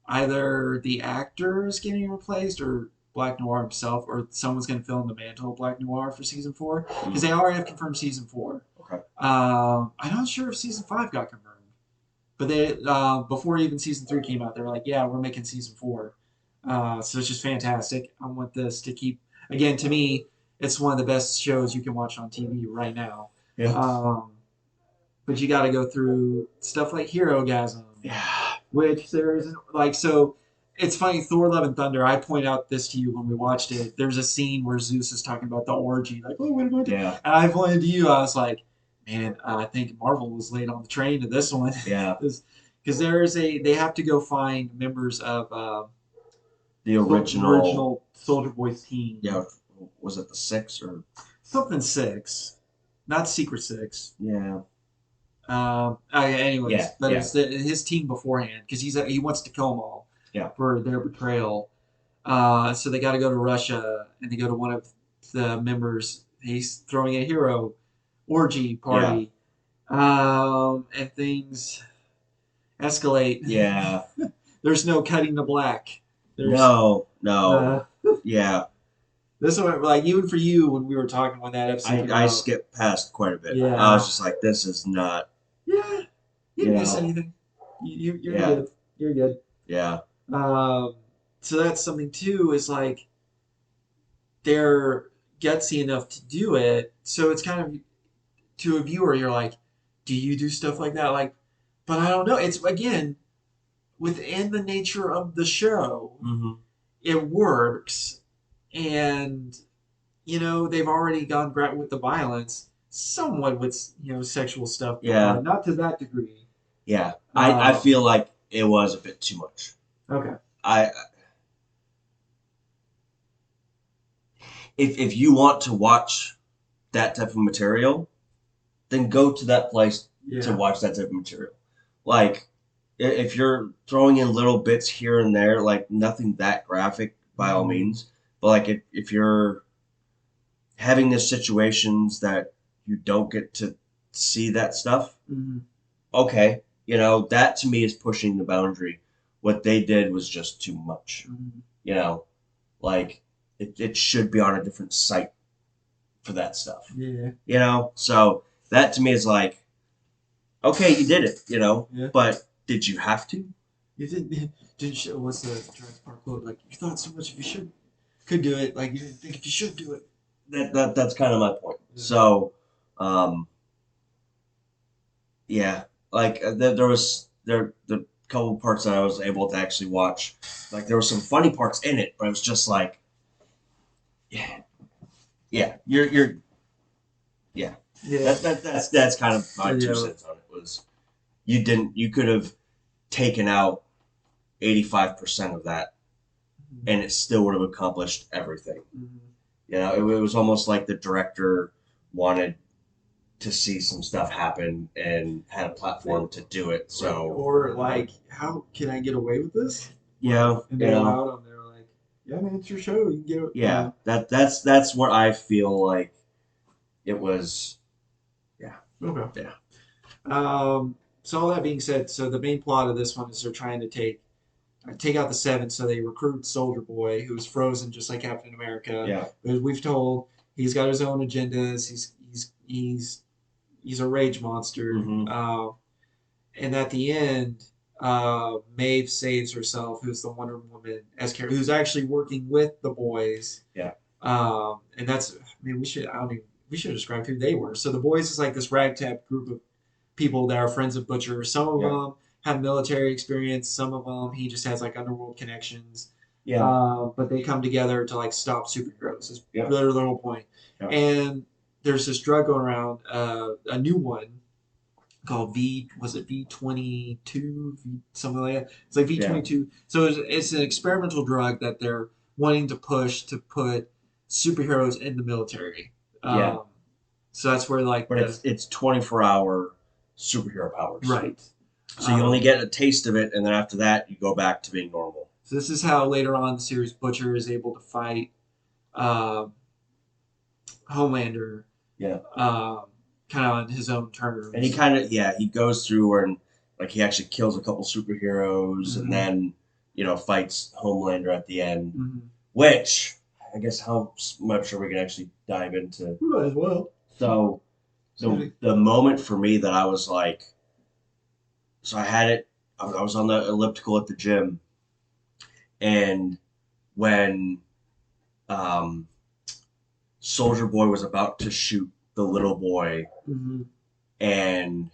either the actor is getting replaced or Black Noir himself, or someone's going to fill in the mantle of Black Noir for season 4, because they already have confirmed season 4. Okay. I'm not sure if season 5 got confirmed, but they before even season 3 came out, they were like, yeah, we're making season 4. So it's just fantastic. I want this to keep. Again, to me, it's one of the best shows you can watch on TV right now. Yeah. But you got to go through stuff like Hero Gasm. Yeah. Which there isn't like so. It's funny. Thor: Love and Thunder. I pointed out this to you when we watched it. There's a scene where Zeus is talking about the orgy, like, "Oh, what am I doing?" Yeah. And I pointed to you. I was like, "Man, I think Marvel was late on the train to this one." Yeah. Because they have to go find members of the original Soldier Boy's team. Yeah. Was it the 6 or something 6? Not Secret 6. Yeah. Anyways, Yeah, but yeah. it's his team beforehand because he wants to kill them all. Yeah. For their betrayal. So they got to go to Russia and they go to one of the members. He's throwing a hero orgy party. And things escalate. Yeah. There's no cutting the black. No. Yeah. This one, like even for you, when we were talking on that episode, I skipped past quite a bit. Yeah. I was just like, this is not. Yeah. You didn't miss anything. You're good. You're good. Yeah. So that's something too. Is like they're gutsy enough to do it. So it's kind of to a viewer, you're like, do you do stuff like that? Like, but I don't know. It's again within the nature of the show. Mm-hmm. It works, and they've already gone with the violence, somewhat with sexual stuff. Yeah, not to that degree. Yeah, I feel like it was a bit too much. Okay. if you want to watch that type of material, then go to that place to Yeah. watch that type of material. Like if you're throwing in little bits here and there, like nothing that graphic by all Mm-hmm. means, but like if you're having these situations that you don't get to see that stuff, Mm-hmm. okay, that to me is pushing the boundary. What they did was just too much. Mm-hmm. You know, like it should be on a different site for that stuff. Yeah. So that to me is like, okay, you did it, Yeah. but did you have to? You didn't show, what's the Jurassic Park quote? Like, you thought so much if you could do it. Like, you didn't think if you should do it. That's kind of my point. Yeah. So, um, yeah, like there was the couple parts that I was able to actually watch. Like there were some funny parts in it, but it was just like, yeah, yeah, you're yeah. Yeah. That's kind of my two Yeah. cents on it. Was you could have taken out 85% of that, and it still would have accomplished everything. Mm-hmm. It was almost like the director wanted to see some stuff happen and had a platform to do it. So, Or like, how can I get away with this? yeah, And they allowed them. They were like, "Yeah, man, it's your show. You can get it." yeah, that's where I feel like it was. Yeah, Okay. yeah, So all that being said, so the main plot of this one is they're trying to take out the Seven. So they recruit Soldier Boy, who's frozen just like Captain America. yeah, But as we've told, he's got his own agendas. He's a rage monster. hmm And at the end, Maeve saves herself, who's the Wonder Woman as character, who's actually working with the boys. yeah, And that's, I mean, we should have described who they were. So the boys is like this ragtag group of people that are friends of Butcher. Some of yeah, them have military experience. Some of them he just has like underworld connections. yeah, But they come together to like stop superheroes. Is yeah, literally the whole point. yeah, And there's this drug going around, a new one called was it V22, something like that. It's like yeah, V22. So it's an experimental drug that they're wanting to push to put superheroes in the military. yeah. So that's where like But the it's 24-hour superhero powers. right. So you only get a taste of it, and then after that, you go back to being normal. So this is how later on in the series Butcher is able to fight uh, Homelander, Yeah. kind of on his own And he terms. kind of, yeah, he goes through where, like, he actually kills a couple superheroes and Mm-hmm. then, fights Homelander at the end, Mm-hmm. which I guess how much are we going to actually dive into? Might as well. So, the moment for me that I was like, so I had it, I was on the elliptical at the gym, and when um, Soldier Boy was about to shoot the little boy, Mm-hmm. and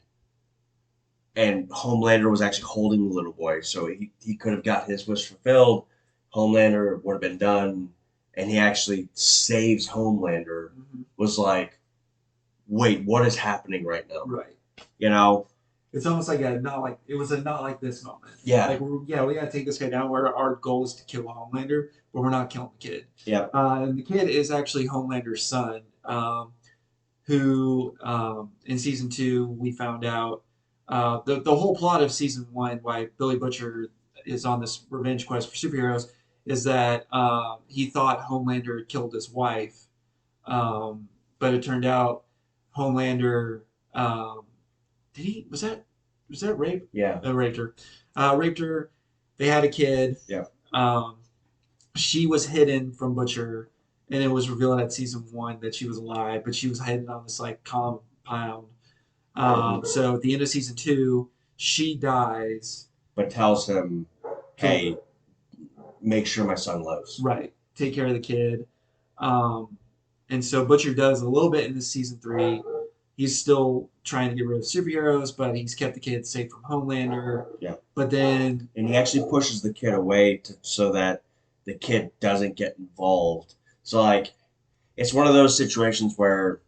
Homelander was actually holding the little boy, so he could have got his wish fulfilled. Homelander would have been done, and he actually saves Homelander. Mm-hmm. Was like, wait, what is happening right now? Right. You know? It's almost like a not like it was a not like this moment. Yeah, Like yeah, we gotta take this guy down. Where our goal is to kill Homelander, but we're not killing the kid. yeah, And the kid is actually Homelander's son, who in season two we found out the whole plot of season one, why Billy Butcher is on this revenge quest for superheroes, is that he thought Homelander had killed his wife, but it turned out Homelander. Did he? Was that rape? yeah, Raped her. Raped her. They had a kid. yeah. Um, she was hidden from Butcher, and it was revealed at season one that she was alive, but she was hidden on this like compound. So at the end of season two, she dies. But tells him, So hey, make sure my son lives. right, take care of the kid. Um, and so Butcher does a little bit in this season three. He's still trying to get rid of superheroes, but he's kept the kid safe from Homelander. Yeah. But then, And he actually pushes the kid away so that the kid doesn't get involved. So like, it's one of those situations where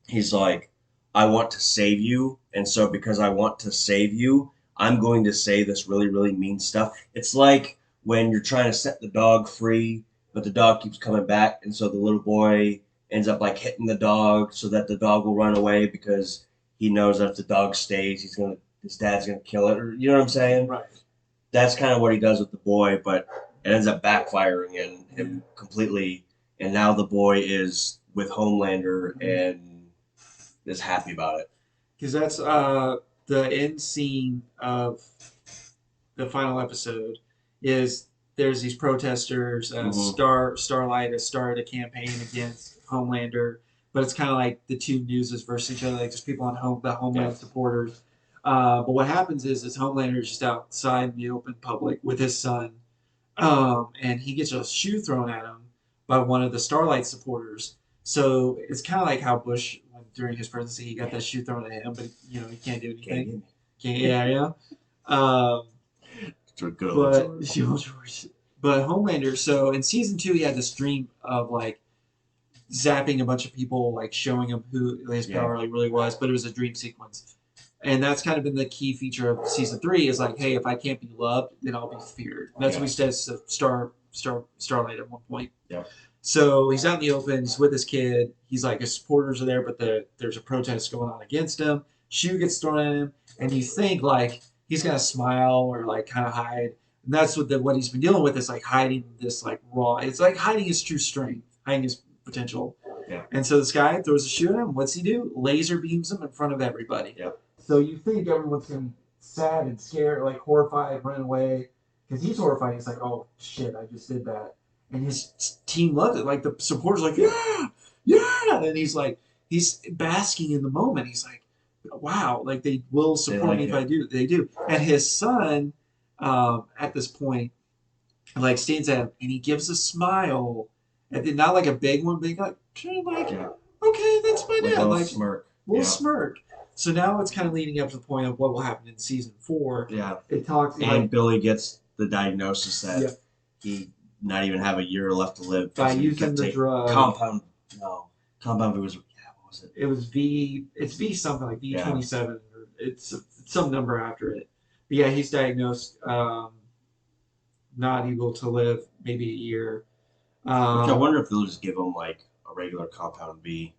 he's like, I want to save you, and so because I want to save you, I'm going to say this really, really mean stuff. It's like when you're trying to set the dog free but the dog keeps coming back, and so the little boy ends up like hitting the dog so that the dog will run away because he knows that if the dog stays, his dad's gonna kill it. Or you know what I'm saying? Right. That's kind of what he does with the boy, but it ends up backfiring in him completely. And now the boy is with Homelander and is happy about it. Because that's the end scene of the final episode is there's these protesters. Mm-hmm. Starlight has started a campaign against Homelander, but it's kind of like the two newses versus each other. Like there's people on the Homeland supporters. But what happens is Homelander is just outside in the open public with his son, and he gets a shoe thrown at him by one of the Starlight supporters. So it's kind of like how Bush, during his presidency, he got that shoe thrown at him, but he can't do anything. Can't, yeah, yeah. Um, It's a good old but George. but Homelander. So in season 2, he had this dream of like zapping a bunch of people, like showing him who his power like really was. But it was a dream sequence, and that's kind of been the key feature of season 3. Is like, hey, if I can't be loved, then I'll be feared. And that's what he says to Starlight at one point. Yeah. So he's out in the open. He's with his kid. He's like his supporters are there, but there's a protest going on against him. Shoe gets thrown at him, and you think like he's gonna smile or like kind of hide. And that's what he's been dealing with is like hiding this like raw. It's like hiding his true strength, hiding his potential. Yeah. And so this guy throws a shoe at him. What's he do? Laser beams him in front of everybody. Yeah. So you think everyone's gonna be sad and scared, like horrified, run away, because he's horrified. He's like, oh shit, I just did that. And his team loves it. Like the supporters, like yeah. And he's basking in the moment. He's like, wow, like they will support me if I do. They do. And his son, at this point, like stands at him and he gives a smile, and not like a big one, but like kind of like, okay, that's my dad. Like smirk. Little smirk. So now it's kind of leading up to the point of what will happen in season 4. Yeah. It talks and like Billy gets the diagnosis that he not even have a year left to live by using the drug. Compound V was what was it? It was V. It's V something like V27. Or it's some number after it. But yeah, he's diagnosed not able to live maybe a year. I wonder if they'll just give him like a regular Compound V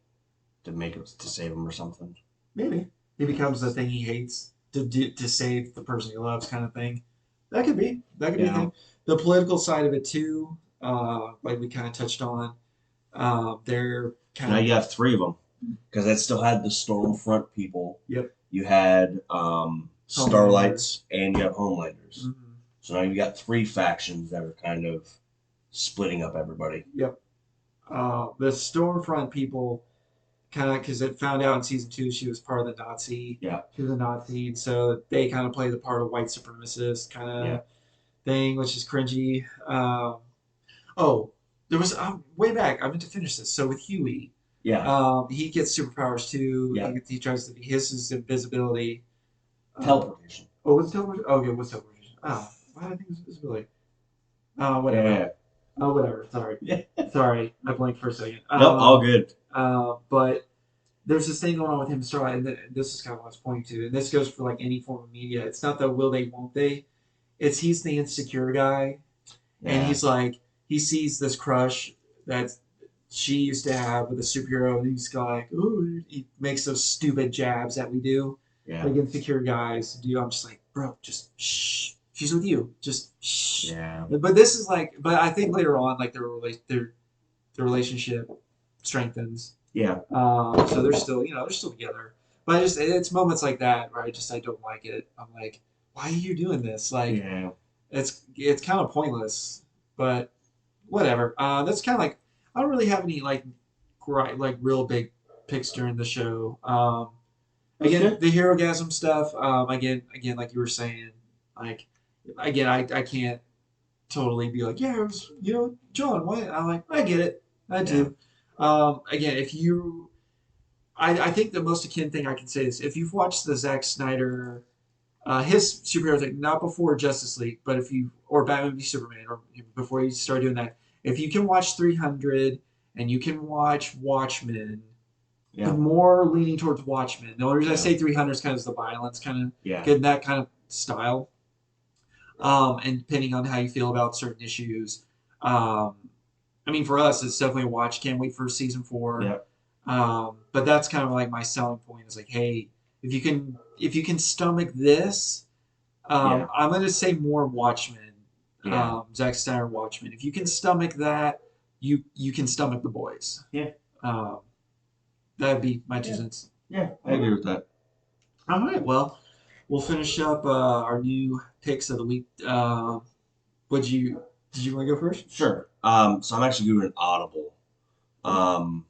to save him or something. Maybe he becomes the thing he hates to save the person he loves, kind of thing. That could be a thing. The political side of it too, like we kind of touched on. They're kind of. Now you have 3 of them because it still had the Stormfront people. Yep. You had Starlights and you have Homelanders. Mm-hmm. So now you got 3 factions that are kind of splitting up everybody. Yep. The Stormfront people, kind of, because it found out in season 2 she was part of the Nazi. Yeah. She was a Nazi, so they kind of play the part of white supremacist kind of thing, which is cringy. There was way back. I meant to finish this. So with Huey, he gets superpowers too. Yeah. He tries to. His is invisibility. Teleportation. Was it teleportation? Oh, yeah, it was teleportation. Why did I think it was invisibility? Whatever. Yeah. Oh, whatever. Sorry. Sorry, I blanked for a second. Nope, all good. But there's this thing going on with him and Starlight, and this is kind of what I was pointing to. And this goes for like any form of media. It's not the will they, won't they. It's he's the insecure guy, and he's like he sees this crush that she used to have with a superhero, and he's like, ooh, he makes those stupid jabs that we do, like insecure guys do. I'm just like, bro, just shh. She's with you. Just shh. Yeah. But this is like, but I think later on, like their relationship strengthens. Yeah. So they're still together. But it's moments like that where I don't like it. I'm like, why are you doing this? Like, it's kind of pointless. But whatever. That's kind of like I don't really have any like real big picks during the show. Again, the Herogasm stuff. Again, like you were saying, like again, I can't totally be like, yeah, it was, John, what? I'm like, I get it. I do. Again, if you, I think the most akin thing I can say is if you've watched the Zack Snyder, his superhero thing, not before Justice League, but or Batman v Superman, or before you start doing that, if you can watch 300 and you can watch Watchmen, more leaning towards Watchmen. The only reason I say 300 is kind of the violence, kind of getting that kind of style. And depending on how you feel about certain issues, I mean, for us, it's definitely a watch. Can't wait for season 4. Yeah, But that's kind of like my selling point. Is like, hey, if you can stomach this, yeah, I'm gonna say more Watchmen. yeah, Zack Snyder Watchmen. If you can stomach that, you can stomach the boys. yeah, Um, that'd be my two yeah, cents. yeah. I Okay. agree with that. All right. Well, we'll finish up our new picks of the week. Would you did you want to go first? Sure. So I'm actually doing an audible. Um,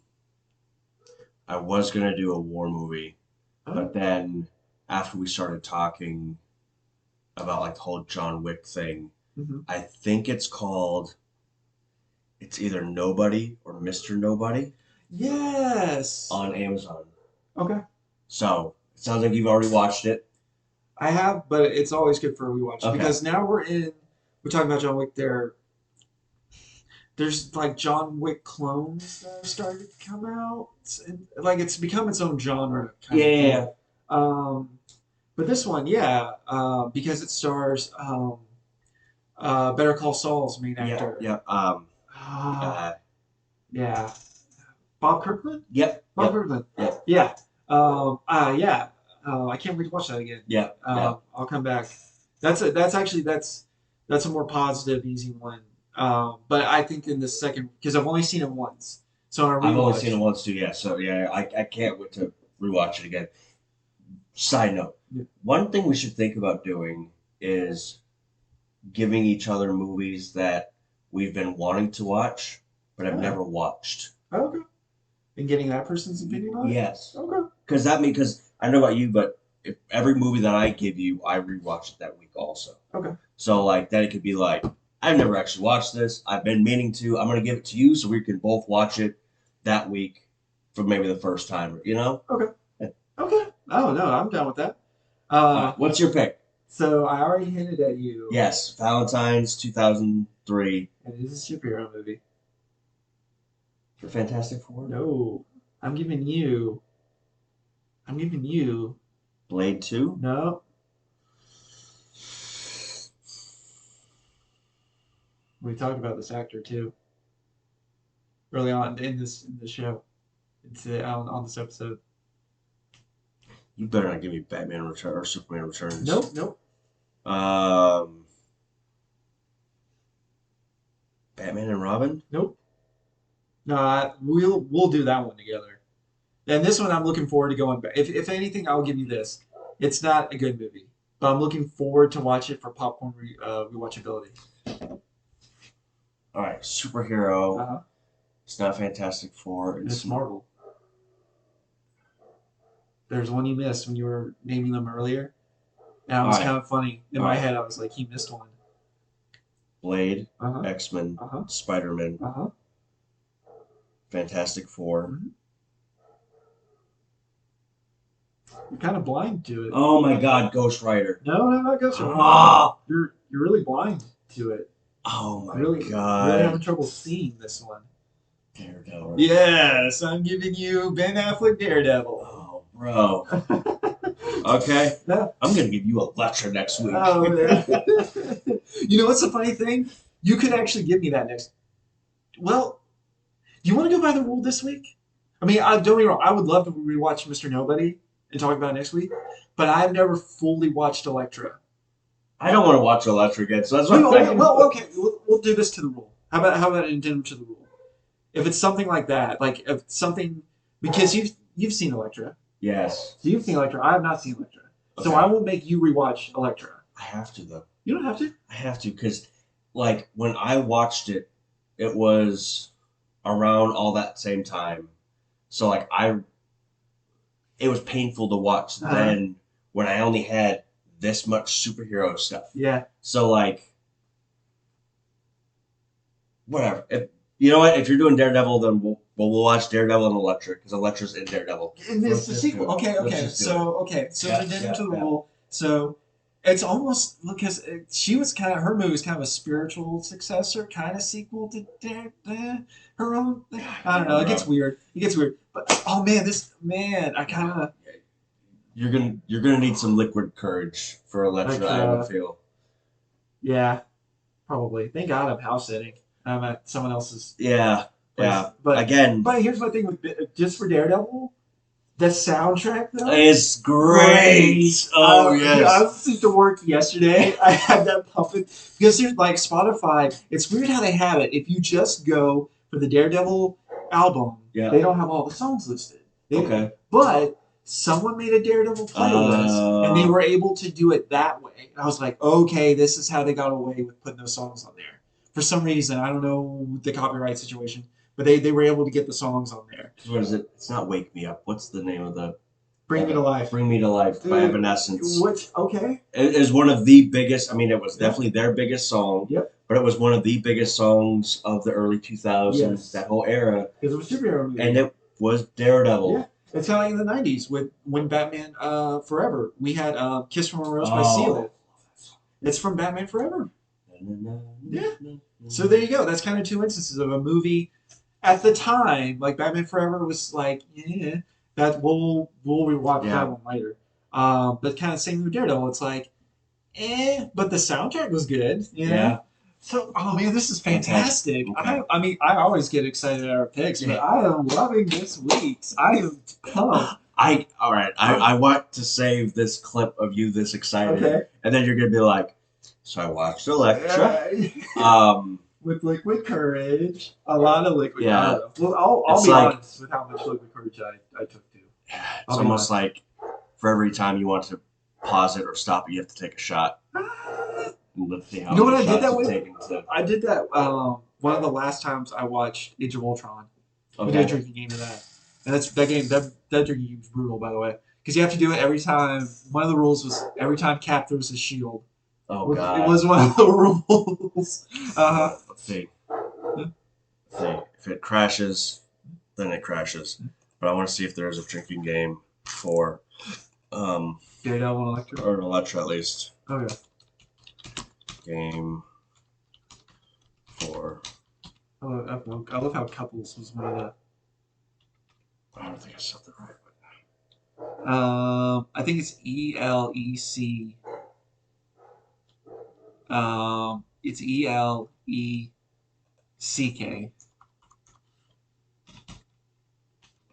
I was gonna do a war movie, Oh, but then after we started talking about like the whole John Wick thing, hmm. I think it's called. It's either Nobody or Mr. Nobody Yes. on Amazon. Okay. So it sounds like you've already watched it. I have, but it's always good for a rewatch Okay. because now we're talking about John Wick. There's like John Wick clones that have started to come out. Like it's become its own genre kind Yeah, of yeah, thing. yeah. But this one, yeah, because it stars Better Call Saul's main Yeah, actor. yeah. Ah, Uh, yeah, Bob Kirkland. yep, Bob yep, Kirkland. yep, Yeah. Yeah. I can't wait to watch that again. yep, yep. I'll come back. That's a more positive, easy one. But I think in the second, because I've only seen it once, so on a I've only seen it rewatch. once too. Yeah, so yeah, I can't wait to rewatch it again. Side note: Yeah. one thing we should think about doing is giving each other movies that we've been wanting to watch but have Oh, never watched. okay. And getting that person's opinion on it. Yes, Okay. because I know about you, but if every movie that I give you, I rewatch it that week also. Okay. So like then it could be like I've never actually watched this. I've been meaning to. I'm gonna give it to you so we can both watch it that week for maybe the first time. You know. Okay. All Okay. Oh no, I'm down with that. right. Uh, What's your pick? so I already hinted at you, Yes, Valentine's 2003 and it is a superhero movie. for Fantastic Four. No, I'm giving you. I'm giving you. Blade 2. No, we talked about this actor too early on in the show. It's on this episode. You better not give me Batman Return or Superman Returns. Nope, nope, Um, Batman and Robin. nope. No, we'll do that one together. And this one I'm looking forward to going back. If anything, I'll give you this. It's not a good movie, but I'm looking forward to watch it for popcorn rewatchability. All right, superhero. Uh-huh. It's not Fantastic Four. And it's It's Marvel. There's one you missed when you were naming them earlier. And it all was right. kind of funny. In All my right. head, I was like, he missed one. Blade, Uh huh. X Men, Uh huh. Spider Man, Uh huh. Fantastic Four. Mm-hmm. You're kind of blind to it. Oh my God, Ghost Rider. No, no, not Ghost Rider. Ah! You're really blind to it. Oh my Really having God. trouble seeing this one. Daredevil. Yes, I'm giving you Ben Affleck Daredevil. Oh, bro. Okay. Yeah. I'm gonna give you a lecture next week. Oh, man. You know what's the funny thing? You could actually give me that next. Well, do you want to go by the rule this week? I mean, don't get me wrong. I would love to rewatch Mr. Nobody and talk about it next week, but I've never fully watched Elektra. I don't want to watch Electric again, so that's why. Well, okay, we'll do this to the rule. How about an addendum to the rule? If it's something like that, like if something because you've seen Elektra, Yes. so you've seen Elektra. I have not seen Elektra, so Okay. I will make you rewatch Elektra. I have to though. You don't have to. I have to because, like, when I watched it, it was around all that same time. So like it was painful to watch then when I only had this much superhero stuff. Yeah. So like, whatever. If you know what, if you're doing Daredevil, then we'll watch Daredevil and Elektra because Elektra's in Daredevil. And it's the Let's just do sequel. it. Okay, Let's okay. just do So Yeah, an addendum yeah, to the yeah. rule. So it's almost because she was kind of her movie was kind of a spiritual successor, kind of sequel to her own. I don't know. It gets weird. It gets weird. But oh man, I kind of You're gonna need some liquid courage for Elektra. like I would feel. yeah, probably. Thank God I'm house sitting. I'm at someone else's Yeah, place. yeah. But Again, here's my thing with just for Daredevil, the soundtrack though, it's great. great. Oh Dude, I yes. was listening to work yesterday. I had that pumping because there's like Spotify. It's weird how they have it. If you just go for the Daredevil album, Yeah. they don't have all the songs listed. Okay. But someone made a Daredevil playlist, and they were able to do it that way. And I was like, okay, this is how they got away with putting those songs on there. For some reason, I don't know the copyright situation, but they were able to get the songs on there. What is it? It's not Wake Me Up. What's the name of the Bring Me to Life. Bring Me to Life by Evanescence. What? Okay. It is one of the biggest. I mean, it was Yeah. definitely their biggest song. Yep. But it was one of the biggest songs of the early 2000s, Yes. that whole era. Because it was a superhero movie. And it was Daredevil. Yeah. It's kind of like in the 90s with when Batman Forever. We had Kiss from a Rose by Seal. It's from Batman Forever. Yeah. So there you go. That's kind of two instances of a movie at the time. Like Batman Forever was like, yeah, that we'll rewatch that one later. But kind of same with Daredevil. It's like, but the soundtrack was good. You know? Yeah. So, oh man, this is fantastic. Okay. I mean, I always get excited at our picks, but I am loving this week's. I am pumped. All right. I want to save this clip of you this excited, Okay. and then you're gonna be like, so I watched Elektra. With Liquid Courage, a lot of Liquid. Yeah. Well, I'll be honest with how much Liquid Courage I took too. It's almost like for every time you want to pause it or stop it, you have to take a shot. Let's see how. You know what I did that with? I did that one of the last times I watched Age of Ultron. Okay. We did a drinking game of that, and that drinking game was brutal, by the way, because you have to do it every time. One of the rules was every time Cap throws his shield. Oh God! It was one of the rules. Let's see. If it crashes, then it crashes. But I want to see if there is a drinking game for Daredevil and Elektra. Or Elektra at least. Okay. Game for. I love how Couples was one of the. I don't think I said that right. But... I think it's ELEC. It's ELECK.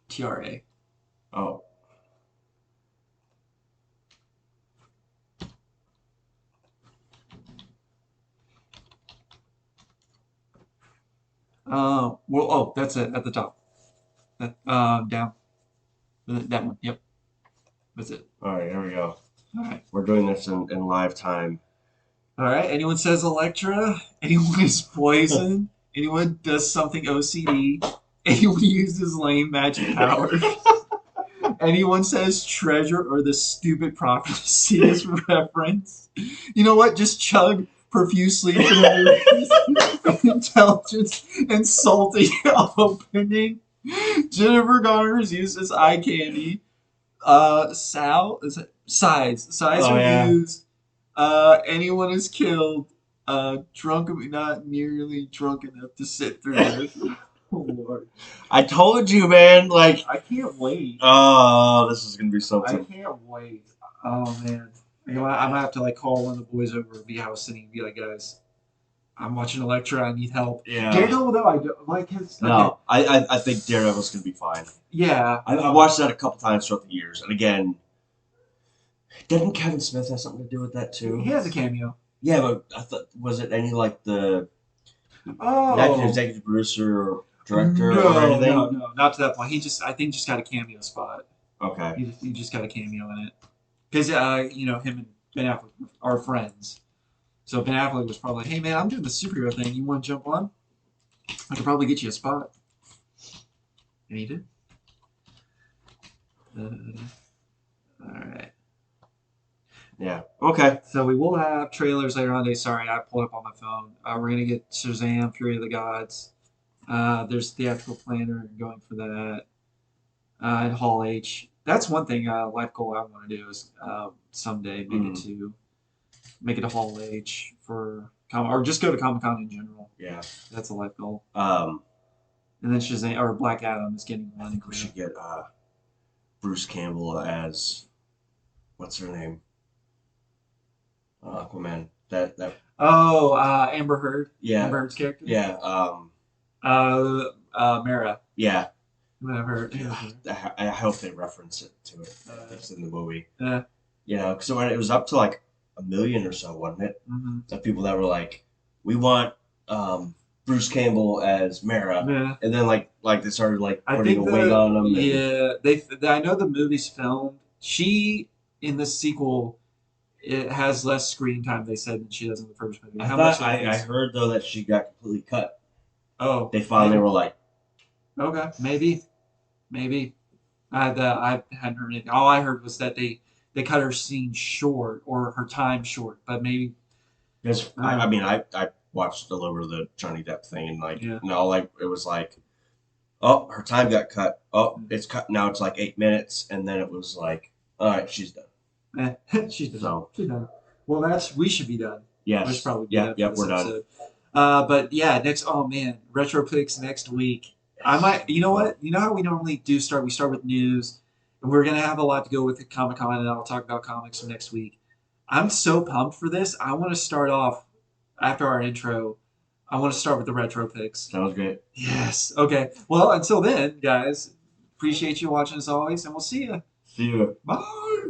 TRA. Oh. That's it at the top. That down. That one. Yep. That's it. All right, here we go. All right. We're doing this in live time. All right. Anyone says Elektra? Anyone is poison? Anyone does something OCD? Anyone uses lame magic powers? Anyone says treasure or the stupid prophecy is reference? You know what? Just chug profusely for the movie's intelligence and salty opening. Jennifer Garner's uses eye candy. Size reviews. Anyone is killed. Drunk, not nearly drunk enough to sit through this. Oh, Lord. I told you, man. Like, I can't wait. Oh, this is gonna be something. I can't wait. Oh man, I might have to like call one of the boys over and be house sitting and be like, guys, I'm watching Elektra. I need help. Yeah. Daredevil though, I don't like his. No, okay. I think Daredevil's gonna be fine. Yeah. I watched that a couple times throughout the years, and again, didn't Kevin Smith have something to do with that too? He has a cameo. Yeah, but I thought, was it any like the executive producer or director or anything? No, not to that point. I think just got a cameo spot. Okay. He just got a cameo in it because him and Ben Affleck are friends. So Ben Affleck was probably like, hey man, I'm doing the superhero thing. You want to jump on? I could probably get you a spot. And he did. All right. Yeah. Okay. So we will have trailers later on today. Sorry, I pulled up on my phone. We're gonna get Shazam: Fury of the Gods. There's theatrical planner going for that. And Hall H. That's one thing. Life goal I want to do is someday make it to Hall H for or just go to Comic Con in general. Yeah. That's a life goal. And then Shazam or Black Adam is getting one. We should get Bruce Campbell as what's her name? Aquaman. That Oh, Amber Heard. Yeah, Amber Heard's character. yeah, Mara. yeah. Whatever. I hope they reference it to it at Uh, least in the movie. yeah. You know, because when it was up to like a million or so, wasn't it? Mm-hmm. Of people that were like, we want Bruce Campbell as Mara, Yeah. and then like they started like I putting a think wig on him, and I know the movie's filmed. She in the sequel it has less screen time they said than she does in the first movie. I How much thought of I this? heard though that she got completely cut. Oh, They finally maybe. were like, Okay, maybe. I hadn't heard anything. All I heard was that they cut her scene short or her time short. But maybe because I uh, mean I watched a little bit of the Johnny Depp thing, and like yeah. no, like it was like, oh, her time got cut. Oh, it's cut now. It's like 8 minutes, and then it was like, all right, she's done. She's done. So She's done. Well, we should be done. We should yes, probably be yep, done for yep, this we're done. episode. But yeah, next. Oh man, retro picks next week. I Yes, might. it'll You be know fun. what? You know how we normally do start. We start with news, and we're gonna have a lot to go with the Comic Con, and I'll talk about comics for next week. I'm so pumped for this. I want to start off after our intro. I want to start with the retro picks. Sounds great. Yes. Okay. Well, until then, guys, appreciate you watching as always, and we'll see you. See you. Bye.